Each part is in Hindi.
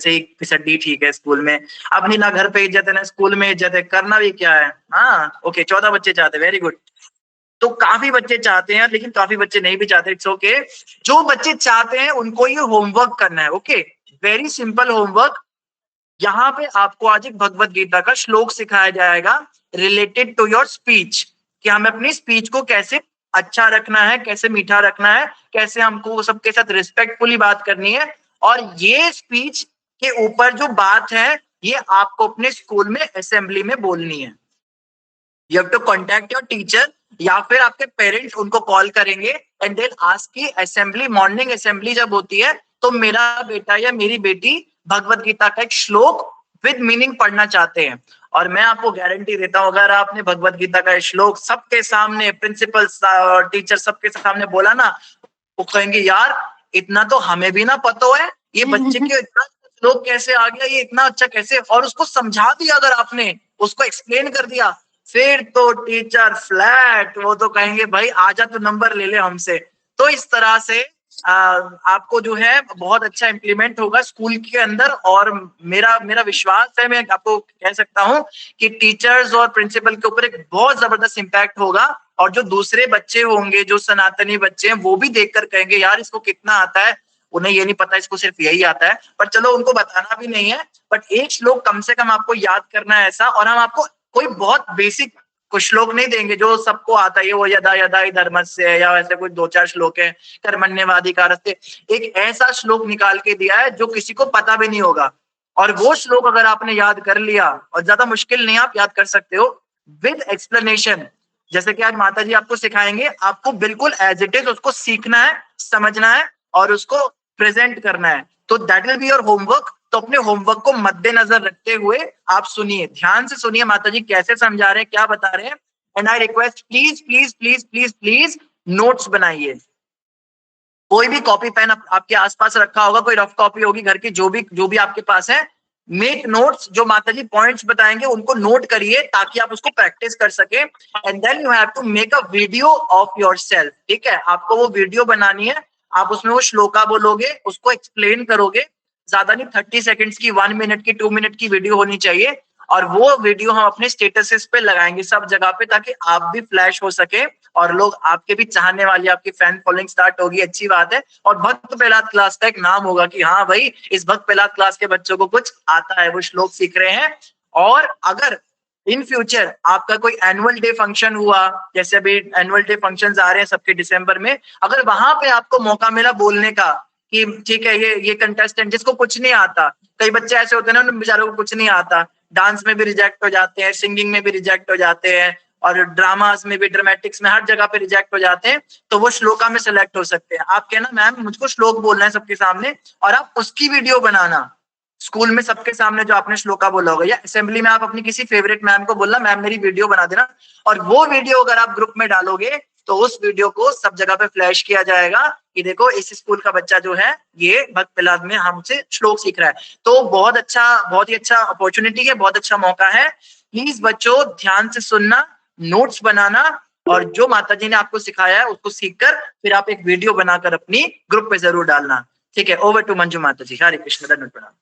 से ही फिसड्डी ठीक है स्कूल में। अपनी ना घर पे इज्जत है ना स्कूल में इज्जत है, करना भी क्या है। हाँ ओके 14 बच्चे चाहते हैं, वेरी गुड। तो काफ़ी बच्चे चाहते हैं, लेकिन काफ़ी बच्चे नहीं भी चाहते, इट्स ओके। जो बच्चे चाहते हैं उनको ये होमवर्क करना है, ओके। Very simple homework. यहाँ पे आपको आज एक भगवत गीता का श्लोक सिखाया जाएगा रिलेटेड टू योर स्पीच, कि हमें अपनी स्पीच को कैसे अच्छा रखना है, कैसे मीठा रखना है, कैसे हमको सबके साथ रिस्पेक्टफुली बात करनी है। और ये स्पीच के ऊपर जो बात है, ये आपको अपने स्कूल में असेंबली में बोलनी है। You have to contact your teacher, या फिर आपके पेरेंट्स उनको कॉल करेंगे एंड दे आस्क की असेंबली, मॉर्निंग असेंबली जब होती है तो मेरा बेटा या मेरी बेटी भगवत गीता का एक श्लोक विद मीनिंग पढ़ना चाहते हैं। और मैं आपको गारंटी देता हूं, अगर आपने भगवत गीता का श्लोक सबके सामने, प्रिंसिपल और टीचर सबके सामने बोला ना, वो कहेंगे यार इतना तो हमें भी ना पता है, ये बच्चे के इतना श्लोक कैसे आ गया, ये इतना अच्छा कैसे। और उसको समझा दिया, अगर आपने उसको एक्सप्लेन कर दिया, फिर तो टीचर फ्लैट, वो तो कहेंगे भाई आजा तो नंबर ले ले हमसे। तो इस तरह से आपको जो है बहुत अच्छा इम्प्लीमेंट होगा स्कूल के अंदर। और मेरा मेरा विश्वास है, मैं आपको कह सकता हूं कि टीचर्स और प्रिंसिपल के ऊपर एक बहुत जबरदस्त इम्पैक्ट होगा। और जो दूसरे बच्चे होंगे, जो सनातनी बच्चे हैं, वो भी देखकर कहेंगे यार इसको कितना आता है। उन्हें ये नहीं पता इसको सिर्फ यही आता है, पर चलो उनको बताना भी नहीं है। बट एक श्लोक कम से कम आपको याद करना है ऐसा। और हम आपको कोई बहुत बेसिक कुछ श्लोक नहीं देंगे जो सबको आता है, वो यदा यदा ही धर्मस्य है, या ऐसे कुछ 2-4 श्लोक है, कर्मण्येवाधिकारस्ते। एक ऐसा श्लोक निकाल के दिया है जो किसी को पता भी नहीं होगा। और वो श्लोक अगर आपने याद कर लिया, और ज्यादा मुश्किल नहीं, आप याद कर सकते हो विद एक्सप्लेनेशन। जैसे कि आज माता जी आपको सिखाएंगे, आपको बिल्कुल एज इट इज उसको सीखना है, समझना है और उसको प्रेजेंट करना है। तो that will be your homework. तो अपने होमवर्क को मद्देनजर रखते हुए आप सुनिए, ध्यान से सुनिए माता जी कैसे समझा रहे हैं, क्या बता रहे हैं। And I request please please please please please notes बनाइए। कोई भी कॉपी पेन आपके आसपास रखा होगा, कोई रफ कॉपी होगी घर की, जो भी आपके पास है, मेक नोट्स। जो माताजी पॉइंट्स बताएंगे उनको नोट करिए ताकि आप उसको प्रैक्टिस कर सके। And then you have to make a video of yourself, ठीक है। आपको वो वीडियो बनानी है, आप उसमें वो श्लोका बोलोगे, उसको एक्सप्लेन करोगे। ज्यादा नहीं, 30 सेकंड्स की, 1 मिनट की, 2 मिनट की वीडियो होनी चाहिए। और वो वीडियो हम अपने स्टेटसेस पे लगाएंगे सब जगह पे, ताकि आप भी फ्लैश हो सके और लोग आपके भी चाहने वाले, आपकी फैन फॉलोइंग स्टार्ट होगी, अच्छी बात है। और भक्त प्रहलाद क्लास का एक नाम होगा कि हाँ भाई इस भक्त प्रहलाद क्लास के बच्चों को कुछ आता है, वो श्लोक सीख रहे हैं। और अगर इन फ्यूचर आपका कोई एनुअल डे फंक्शन हुआ, जैसे अभी एनुअल डे फंक्शंस आ रहे हैं सबके दिसंबर में, अगर वहां पे आपको मौका मिला बोलने का कि ठीक है ये कंटेस्टेंट जिसको कुछ नहीं आता, कई बच्चे ऐसे होते हैं ना उन बेचारों को कुछ नहीं आता, डांस में भी रिजेक्ट हो जाते हैं, सिंगिंग में भी रिजेक्ट हो जाते हैं, और ड्रामास में भी, ड्रामेटिक्स में, हर जगह पे रिजेक्ट हो जाते हैं। तो वो श्लोका में सेलेक्ट हो सकते हैं। आप कहना मैम मुझको श्लोक बोलना है सबके सामने, और आप उसकी वीडियो बनाना स्कूल में सबके सामने जो आपने श्लोका बोला होगा, या असेंबली में आप अपनी किसी फेवरेट मैम को बोलना मैम मेरी वीडियो बना देना। और वो वीडियो अगर आप ग्रुप में डालोगे तो उस वीडियो को सब जगह पे फ्लैश किया जाएगा कि देखो इस स्कूल का बच्चा जो है ये भक्त प्रहलाद में हमसे श्लोक सीख रहा है। तो बहुत अच्छा, बहुत ही अच्छा अपॉर्चुनिटी है, बहुत अच्छा मौका है। प्लीज बच्चों ध्यान से सुनना, नोट्स बनाना, और जो माताजी ने आपको सिखाया है उसको सीखकर फिर आप एक वीडियो बनाकर अपनी ग्रुप पे जरूर डालना। ठीक है, ओवर टू मंजू माताजी। हरे कृष्ण, धन्यवाद, प्रणाम।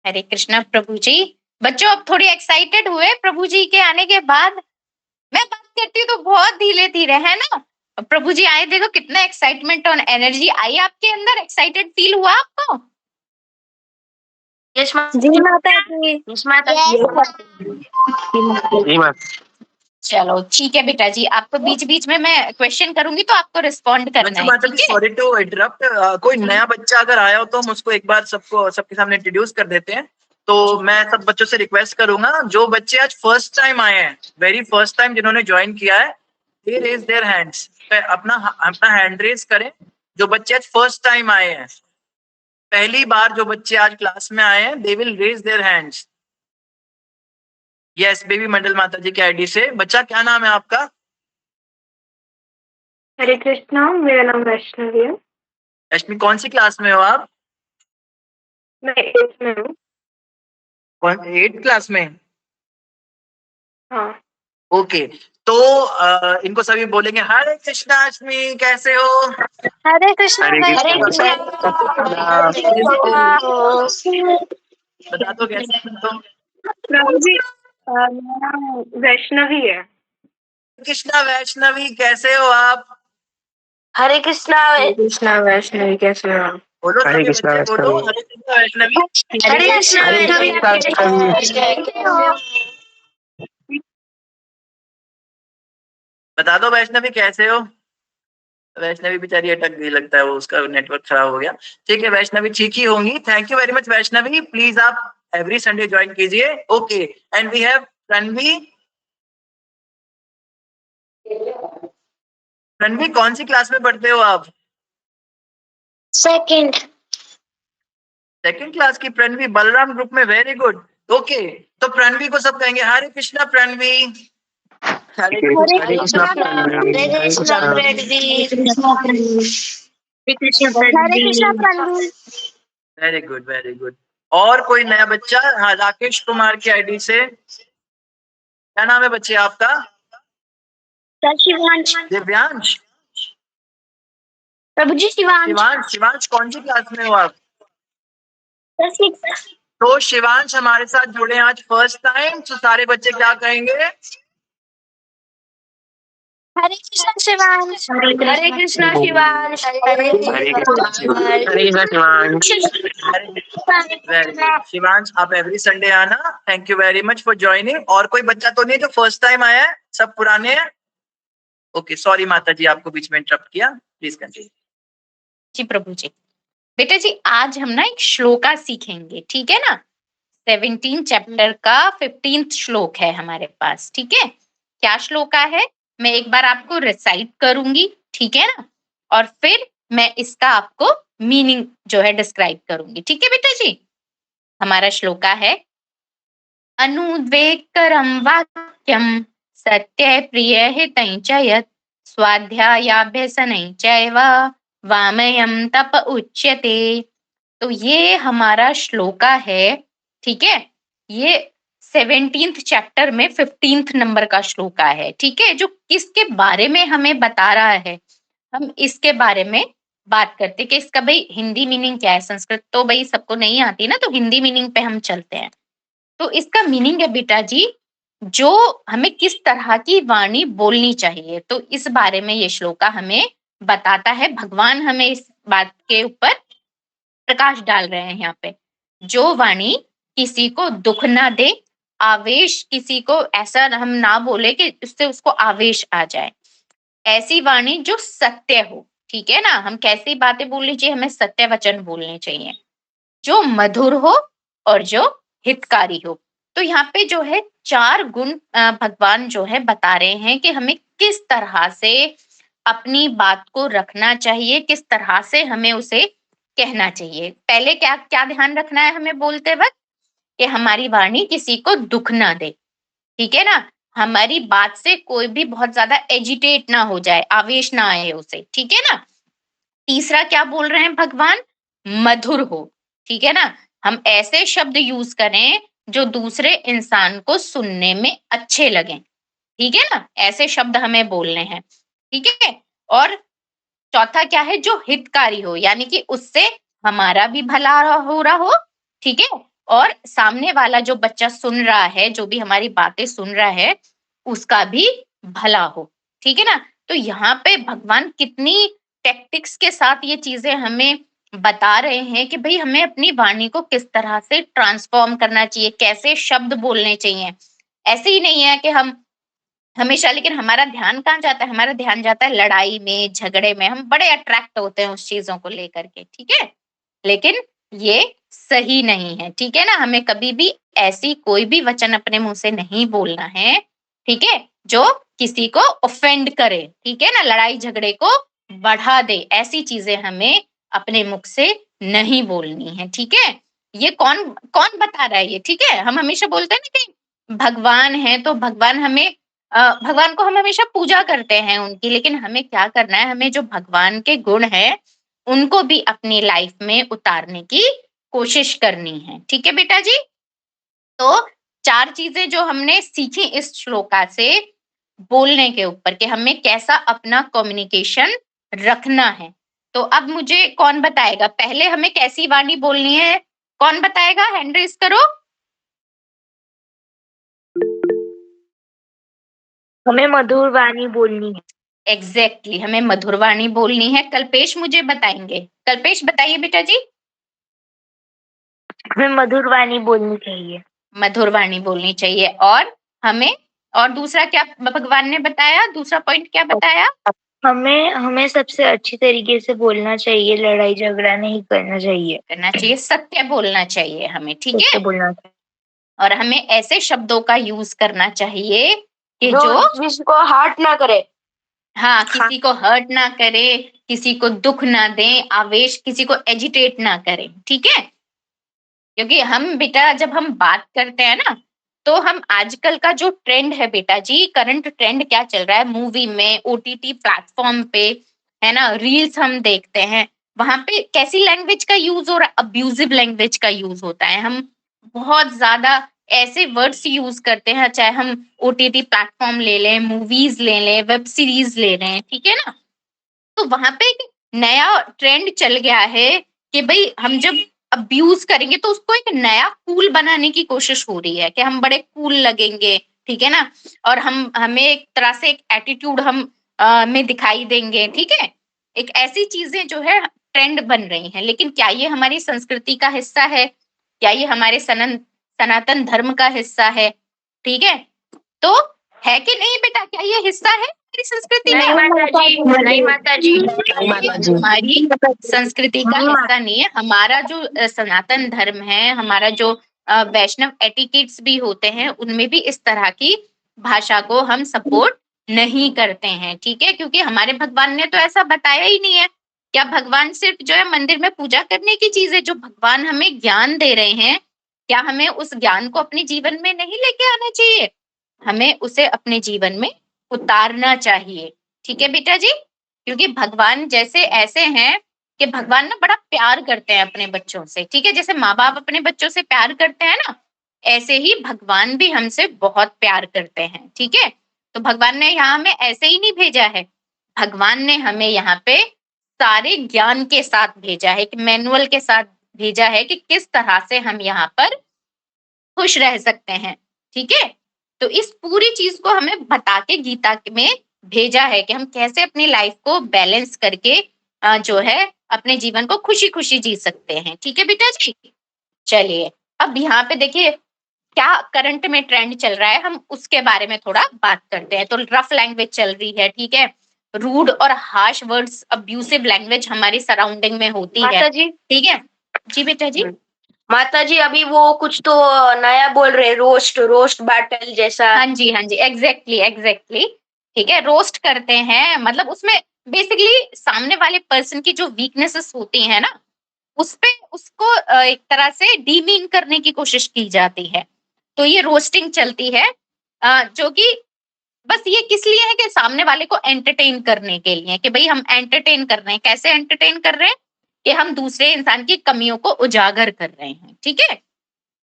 हरे कृष्णा प्रभु जी। बच्चों अब थोड़ी एक्साइटेड हुए प्रभु जी के आने के बाद। मैं बात करती हूँ तो बहुत धीरे धीरे, है ना। प्रभु जी आए, देखो कितना एक्साइटमेंट और एनर्जी आई आपके अंदर। एक्साइटेड फील हुआ आपको? यस जी माता जी। यस माता जी चलो ठीक है बेटा जी, आपको बीच बीच में मैं क्वेश्चन करूंगी तो आपको रिस्पॉन्ड करना है, ठीक है। सॉरी टू इंटरप्ट, कोई नया बच्चा अगर आया हो तो हम उसको एक बार सबके सामने इंट्रोड्यूस कर देते हैं। तो मैं सब बच्चों से रिक्वेस्ट करूंगा, जो बच्चे आज फर्स्ट टाइम आए हैं, वेरी फर्स्ट टाइम जिन्होंने ज्वाइन किया है, दे रेज देयर हैंड्स, अपना अपना हैंड रेज करें। जो बच्चे आज फर्स्ट टाइम आए हैं, पहली बार जो बच्चे आज क्लास में आए हैं, they will raise their hands. Yes, baby Mandal माता जी के आईडी से। बच्चा क्या नाम है आपका? हरे कृष्णा, मेरा नाम वैष्णवी है। रश्मि, कौन सी क्लास में हो आप? मैं 8th में हूँ। 8th क्लास में? हाँ। ओके, तो इनको सभी बोलेंगे हरे कृष्णाष्टमी, कैसे हो? हरे कृष्णा हरे कृष्णा बता दो कैसे हो तुम? प्रभु जी मेरा नाम वैष्णवी है। कृष्णा वैष्णवी, कैसे हो आप? हरे कृष्णा वैष्णवी कैसे हो? बोलो हरे सभी कृष्णा बच्चे बोलो, वैष्णवी। हरे कृष्णा वैष्णवी। हरे कृष्णा बता दो वैष्णवी कैसे हो? वैष्णवी बेचारी अटक गई, लगता है वो उसका नेटवर्क खराब हो गया। ठीक है, वैष्णवी ठीक ही होंगी। Thank you very much Vaishnavi, please आप एवरी संडे ज्वाइन कीजिए। Okay, and we have रणवी। रणवी कौन सी क्लास में पढ़ते हो आप? सेकंड। सेकंड क्लास की प्रणवी, बलराम ग्रुप में, वेरी गुड। ओके, तो प्रणवी को सब कहेंगे Hare Krishna Pranavi. Hare Hare Krishna Pranavi. Hare Krishna. Very good very good. और कोई नया बच्चा? हाँ, राकेश कुमार की आईडी से। क्या नाम है बच्चे आपका? शिवांश। दिव्यांश। प्रभु जी शिवांश। शिवांश, शिवांश कौन सी क्लास में हो आप? तो शिवांश हमारे साथ जुड़े आज फर्स्ट टाइम, तो सारे बच्चे क्या कहेंगे? हरे कृष्णा शिवांश। हरे कृष्णा शिवांश। हरे कृष्णा शिवांश। वेरी गुड शिवांश, आप एवरी संडे आना। Thank you very much for joining. और कोई बच्चा तो नहीं जो फर्स्ट टाइम आया है? सब पुराने हैं? ओके, सॉरी माता जी आपको बीच में इंटरप्ट किया, प्लीज कंटिन्यू। जी प्रभु जी। बेटा जी आज हम ना एक श्लोका सीखेंगे, ठीक है ना? 17 चैप्टर का 15th श्लोक है हमारे पास, ठीक है? क्या श्लोका है मैं एक बार आपको रिसाइट करूंगी, ठीक है ना? और फिर मैं इसका आपको मीनिंग जो है डिस्क्राइब करूंगी, ठीक है बेटा जी? हमारा श्लोका है अनुद्वेगकरं वाक्यं सत्य प्रिय हितं च यत् स्वाध्यायाभ्यसनं चैव वामयं तप उच्यते। तो ये हमारा श्लोका है, ठीक है? ये 17th चैप्टर में 15th नंबर का श्लोका है, ठीक है? जो किसके बारे में हमें बता रहा है, हम इसके बारे में बात करते कि इसका भाई हिंदी मीनिंग क्या है। संस्कृत तो भाई सबको नहीं आती ना, तो हिंदी मीनिंग पे हम चलते हैं। तो इसका मीनिंग है बेटा जी जो हमें किस तरह की वाणी बोलनी चाहिए, तो इस बारे में ये श्लोका हमें बताता है। भगवान हमें इस बात के ऊपर प्रकाश डाल रहे हैं यहाँ पे। जो वाणी किसी को दुख ना दे, आवेश किसी को ऐसा हम ना बोले कि उससे उसको आवेश आ जाए, ऐसी वाणी जो सत्य हो, ठीक है ना? हम कैसी बातें बोलनी चाहिए, हमें सत्य वचन बोलने चाहिए, जो मधुर हो और जो हितकारी हो। तो यहाँ पे जो है 4 गुण भगवान जो है बता रहे हैं कि हमें किस तरह से अपनी बात को रखना चाहिए, किस तरह से हमें उसे कहना चाहिए। पहले क्या क्या ध्यान रखना है हमें बोलते वक्त कि हमारी वाणी किसी को दुख ना दे, ठीक है ना? हमारी बात से कोई भी बहुत ज्यादा एजिटेट ना हो जाए, आवेश ना आए उसे, ठीक है ना? तीसरा क्या बोल रहे हैं भगवान? मधुर हो, ठीक है ना? हम ऐसे शब्द यूज करें जो दूसरे इंसान को सुनने में अच्छे लगें, ठीक है ना? ऐसे शब्द हमें बोलने हैं, ठीक है? और चौथा क्या है? जो हितकारी हो, यानी कि उससे हमारा भी भला हो रहा हो, ठीक है? और सामने वाला जो बच्चा सुन रहा है, जो भी हमारी बातें सुन रहा है, उसका भी भला हो, ठीक है ना? तो यहाँ पे भगवान कितनी टेक्टिक्स के साथ ये चीजें हमें बता रहे हैं कि भाई हमें अपनी वाणी को किस तरह से ट्रांसफॉर्म करना चाहिए, कैसे शब्द बोलने चाहिए। ऐसे ही नहीं है कि हम हमेशा, लेकिन हमारा ध्यान कहाँ जाता है? हमारा ध्यान जाता है लड़ाई में, झगड़े में, हम बड़े अट्रैक्ट होते हैं उस चीजों को लेकर के, ठीक है? लेकिन ये सही नहीं है, ठीक है ना? हमें कभी भी ऐसी कोई भी वचन अपने मुंह से नहीं बोलना है, ठीक है? जो किसी को ऑफेंड करे, ठीक है ना? लड़ाई झगड़े को बढ़ा दे, ऐसी चीजें हमें अपने मुख से नहीं बोलनी है, ठीक है? ये कौन कौन बता रहा है ये, ठीक है? हम हमेशा बोलते हैं ना कि भगवान है, तो भगवान हमें भगवान को हम हमेशा पूजा करते हैं उनकी, लेकिन हमें क्या करना है? हमें जो भगवान के गुण है उनको भी अपनी लाइफ में उतारने की कोशिश करनी है, ठीक है बेटा जी? तो 4 चीजें जो हमने सीखी इस श्लोका से, बोलने के ऊपर कि हमें कैसा अपना कम्युनिकेशन रखना है। तो अब मुझे कौन बताएगा पहले हमें कैसी वाणी बोलनी है? कौन बताएगा? हैंड रेज करो। हमें मधुर वाणी बोलनी है। एग्जैक्टली हमें मधुर वाणी बोलनी है। कल्पेश मुझे बताएंगे। कल्पेश बताइए बेटा जी। हमें मधुर वाणी बोलनी चाहिए। मधुर वाणी बोलनी चाहिए। और हमें और दूसरा क्या भगवान ने बताया? दूसरा पॉइंट क्या बताया? हमें सबसे अच्छी तरीके से बोलना चाहिए, लड़ाई झगड़ा नहीं करना चाहिए। करना चाहिए, सत्य बोलना चाहिए हमें, ठीक सत्य है। बोलना चाहिए। और हमें ऐसे शब्दों का यूज करना चाहिए कि जो जिसको हर्ट ना करे। हाँ, किसी को हर्ट ना करे, किसी को दुख ना दे, आवेश किसी को एजिटेट ना करे, ठीक है। क्योंकि हम बेटा जब हम बात करते हैं ना, तो हम आजकल का जो ट्रेंड है बेटा जी, करंट ट्रेंड क्या चल रहा है मूवी में, ओटीटी प्लेटफॉर्म पे, है ना, रील्स हम देखते हैं, वहां पे कैसी लैंग्वेज का यूज हो रहा है? अब्यूजिव लैंग्वेज का यूज होता है। हम बहुत ज्यादा ऐसे वर्ड्स यूज करते हैं, चाहे हम ओटीटी प्लेटफॉर्म ले लें, मूवीज ले लें, वेब सीरीज ले लें, ठीक है ना। तो वहां पे एक नया ट्रेंड चल गया है कि भाई हम जब अब्यूज करेंगे तो उसको एक नया कूल बनाने की कोशिश हो रही है कि हम बड़े कूल लगेंगे, ठीक है ना। और हम हमें एक तरह से एक एटीट्यूड हम में दिखाई देंगे, ठीक है। एक ऐसी चीजें जो है ट्रेंड बन रही हैं, लेकिन क्या ये हमारी संस्कृति का हिस्सा है? क्या ये हमारे सनातन धर्म का हिस्सा है? ठीक है, तो है कि नहीं बेटा? क्या ये हिस्सा है हमारी संस्कृति नहीं का? माता जी, नहीं माता जी। हमारी संस्कृति का हिस्सा नहीं है। हमारा जो सनातन धर्म है, हमारा जो वैष्णव एटिकेट्स भी होते हैं, उनमें भी इस तरह की भाषा को हम सपोर्ट नहीं करते हैं, ठीक है। क्योंकि हमारे भगवान ने तो ऐसा बताया ही नहीं है। क्या भगवान सिर्फ जो है मंदिर में पूजा करने की चीज है? जो भगवान हमें ज्ञान दे रहे हैं, क्या हमें उस ज्ञान को अपने जीवन में नहीं लेके आना चाहिए? हमें उसे अपने जीवन में उतारना चाहिए, ठीक है बेटा जी। क्योंकि भगवान जैसे ऐसे हैं कि भगवान ना बड़ा प्यार करते हैं अपने बच्चों से, ठीक है। जैसे माँ बाप अपने बच्चों से प्यार करते हैं ना, ऐसे ही भगवान भी हमसे बहुत प्यार करते हैं, ठीक है। तो भगवान ने यहाँ हमें ऐसे ही नहीं भेजा है। भगवान ने हमें यहाँ पे सारे ज्ञान के साथ भेजा है, एक मैनुअल के साथ भेजा है कि किस तरह से हम यहाँ पर खुश रह सकते हैं, ठीक है। तो इस पूरी चीज को हमें बता के गीता में भेजा है कि हम कैसे अपनी लाइफ को बैलेंस करके जो है अपने जीवन को खुशी खुशी जी सकते हैं, ठीक है बेटा जी। चलिए अब यहाँ पे देखिए क्या करंट में ट्रेंड चल रहा है, हम उसके बारे में थोड़ा बात करते हैं। तो रफ लैंग्वेज चल रही है, ठीक है। रूड और हार्श वर्ड्स, अब्यूसिव लैंग्वेज हमारी सराउंडिंग में होती है, माता जी, ठीक है जी बेटा जी। माता जी अभी वो कुछ तो नया बोल रहे, रोस्ट रोस्ट बैटल जैसा। हाँ जी, हाँ जी, एग्जैक्टली एग्जैक्टली, ठीक है। रोस्ट करते हैं, मतलब उसमें बेसिकली सामने वाले पर्सन की जो वीकनेसेस होती है ना, उस पे उसको एक तरह से डीमीन करने की कोशिश की जाती है। तो ये रोस्टिंग चलती है, जो कि बस ये किस लिए है कि सामने वाले को एंटरटेन करने के लिए, कि भाई हम एंटरटेन कर रहे हैं। कैसे एंटरटेन कर रहे हैं? कि हम दूसरे इंसान की कमियों को उजागर कर रहे हैं, ठीक है।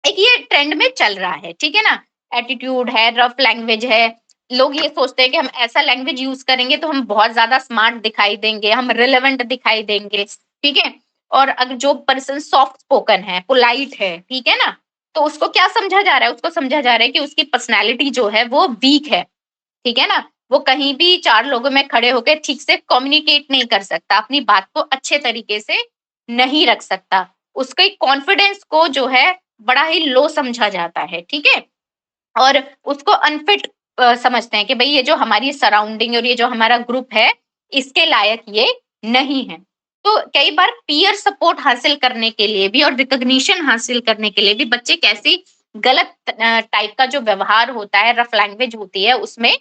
एक ये ट्रेंड में चल रहा है, ठीक है ना। एटीट्यूड है, रफ लैंग्वेज है। लोग ये सोचते हैं कि हम ऐसा लैंग्वेज यूज करेंगे तो हम बहुत ज्यादा स्मार्ट दिखाई देंगे, हम रिलेवेंट दिखाई देंगे, ठीक है। और अगर जो पर्सन सॉफ्ट स्पोकन है, पोलाइट है, ठीक है ना, तो उसको क्या समझा जा रहा है? उसको समझा जा रहा है कि उसकी पर्सनैलिटी जो है वो वीक है, ठीक है ना। वो कहीं भी चार लोगों में खड़े होकर ठीक से कम्युनिकेट नहीं कर सकता, अपनी बात को अच्छे तरीके से नहीं रख सकता, उसके कॉन्फिडेंस को जो है बड़ा ही लो समझा जाता है, ठीक है। और उसको अनफिट समझते हैं कि भाई ये जो हमारी सराउंडिंग और ये जो हमारा ग्रुप है, इसके लायक ये नहीं है। तो कई बार पीयर सपोर्ट हासिल करने के लिए भी और रिकॉग्निशन हासिल करने के लिए भी बच्चे कैसी गलत टाइप का जो व्यवहार होता है, रफ लैंग्वेज होती है, उसमें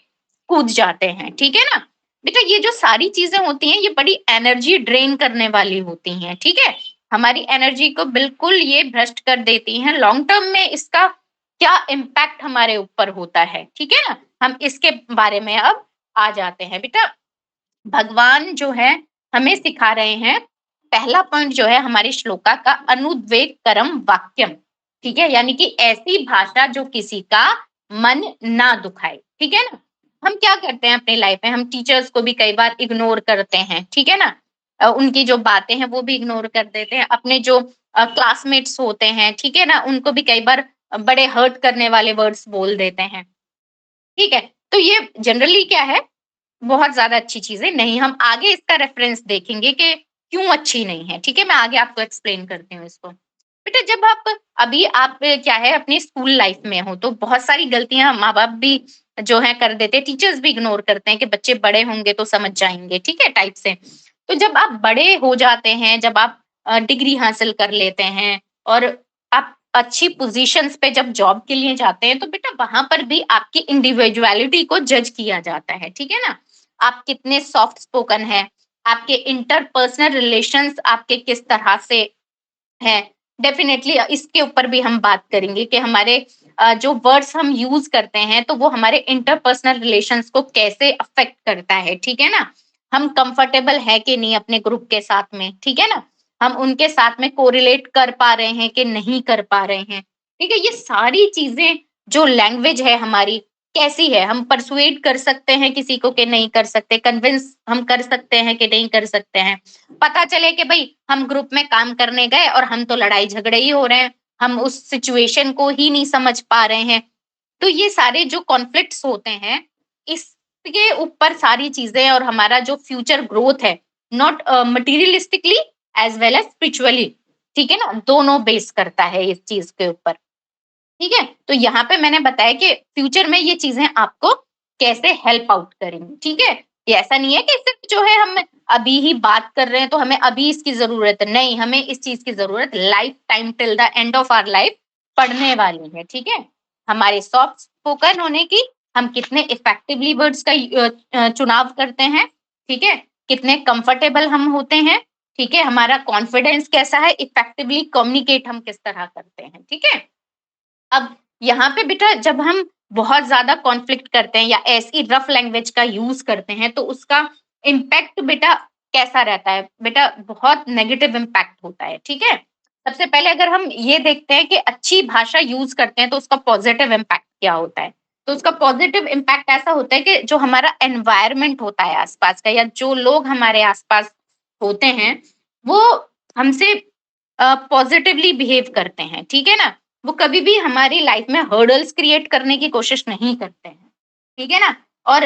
कूद जाते हैं, ठीक है ना। बेटा ये जो सारी चीजें होती हैं, ये बड़ी एनर्जी ड्रेन करने वाली होती हैं, ठीक है। हमारी एनर्जी को बिल्कुल ये भ्रष्ट कर देती हैं। लॉन्ग टर्म में इसका क्या इम्पैक्ट हमारे ऊपर होता है, ठीक है ना। हम इसके बारे में अब आ जाते हैं। बेटा भगवान जो है हमें सिखा रहे हैं, पहला पॉइंट जो है हमारी श्लोका का, अनुद्वेग करम वाक्यम, ठीक है। यानी कि ऐसी भाषा जो किसी का मन ना दुखाए, ठीक है ना। हम क्या करते हैं अपनी लाइफ में, हम टीचर्स को भी कई बार इग्नोर करते हैं, ठीक है ना। उनकी जो बातें हैं वो भी इग्नोर कर देते हैं। अपने जो क्लासमेट्स होते हैं, ठीक है ना, उनको भी कई बार बड़े हर्ट करने वाले वर्ड्स बोल देते हैं, ठीक है। तो ये जनरली क्या है, बहुत ज्यादा अच्छी चीजें नहीं। हम आगे इसका रेफरेंस देखेंगे कि क्यों अच्छी नहीं है, ठीक है। मैं आगे आपको एक्सप्लेन करती हूँ इसको। बेटा जब आप क्या है अपनी स्कूल लाइफ में हो तो बहुत सारी गलतियां माँ बाप भी जो है कर देते हैं, टीचर्स भी इग्नोर करते हैं कि बच्चे बड़े होंगे तो समझ जाएंगे, ठीक है, टाइप से। तो जब आप बड़े हो जाते हैं, जब आप डिग्री हासिल कर लेते हैं और आप अच्छी पोजीशंस पे जब जॉब के लिए जाते हैं, तो बेटा वहां पर भी आपकी इंडिविजुअलिटी को जज किया जाता है, ठीक है ना। आप कितने सॉफ्ट स्पोकन है, आपके इंटरपर्सनल रिलेशंस आपके किस तरह से हैं। डेफिनेटली इसके ऊपर भी हम बात करेंगे कि हमारे जो वर्ड्स हम यूज करते हैं तो वो हमारे इंटरपर्सनल रिलेशंस को कैसे अफेक्ट करता है, ठीक है ना। हम कंफर्टेबल है कि नहीं अपने ग्रुप के साथ में, ठीक है ना। हम उनके साथ में कोरिलेट कर पा रहे हैं कि नहीं कर पा रहे हैं, ठीक है। ये सारी चीजें, जो लैंग्वेज है हमारी कैसी है, हम परसुएट कर सकते हैं किसी को कि नहीं कर सकते, कन्विंस हम कर सकते हैं कि नहीं कर सकते हैं। पता चले कि भाई हम ग्रुप में काम करने गए और हम तो लड़ाई झगड़े ही हो रहे हैं, हम उस सिचुएशन को ही नहीं समझ पा रहे हैं। तो ये सारे जो कॉन्फ्लिक्ट्स होते हैं, इसके ऊपर सारी चीजें और हमारा जो फ्यूचर ग्रोथ है, not materialistically as well as spiritually, ठीक है ना, दोनों बेस करता है इस चीज के ऊपर, ठीक है। तो यहाँ पे मैंने बताया कि फ्यूचर में ये चीजें आपको कैसे हेल्प आउट करेंगी, ठीक है। ये ऐसा नहीं है कि सिर्फ जो है हम अभी ही बात कर रहे हैं तो हमें अभी इसकी जरूरत है, नहीं, हमें इस चीज की जरूरत life time till the end of our life पढ़ने वाली है, ठीक है। हमारे सॉफ्ट स्पोकन होने की, हम कितने इफेक्टिवली वर्ड्स का चुनाव करते हैं, ठीक है, कितने कंफर्टेबल हम होते हैं, ठीक है, हमारा कॉन्फिडेंस कैसा है, इफेक्टिवली कम्युनिकेट हम किस तरह करते हैं, ठीक है। अब यहाँ पे बेटा जब हम बहुत ज्यादा कॉन्फ्लिक्ट करते हैं या ऐसी रफ लैंग्वेज का यूज करते हैं तो उसका इम्पैक्ट बेटा कैसा रहता है, बेटा बहुत नेगेटिव इम्पैक्ट होता है, ठीक है। सबसे पहले अगर हम ये देखते हैं कि अच्छी भाषा यूज करते हैं तो उसका पॉजिटिव इम्पैक्ट क्या होता है। तो उसका पॉजिटिव इम्पैक्ट ऐसा होता है कि जो हमारा एनवायरमेंट होता है आसपास का, या जो लोग हमारे आसपास होते हैं, वो हमसे पॉजिटिवली बिहेव करते हैं, ठीक है ना। वो कभी भी हमारी लाइफ में हर्डल्स क्रिएट करने की कोशिश नहीं करते हैं, ठीक है ना। और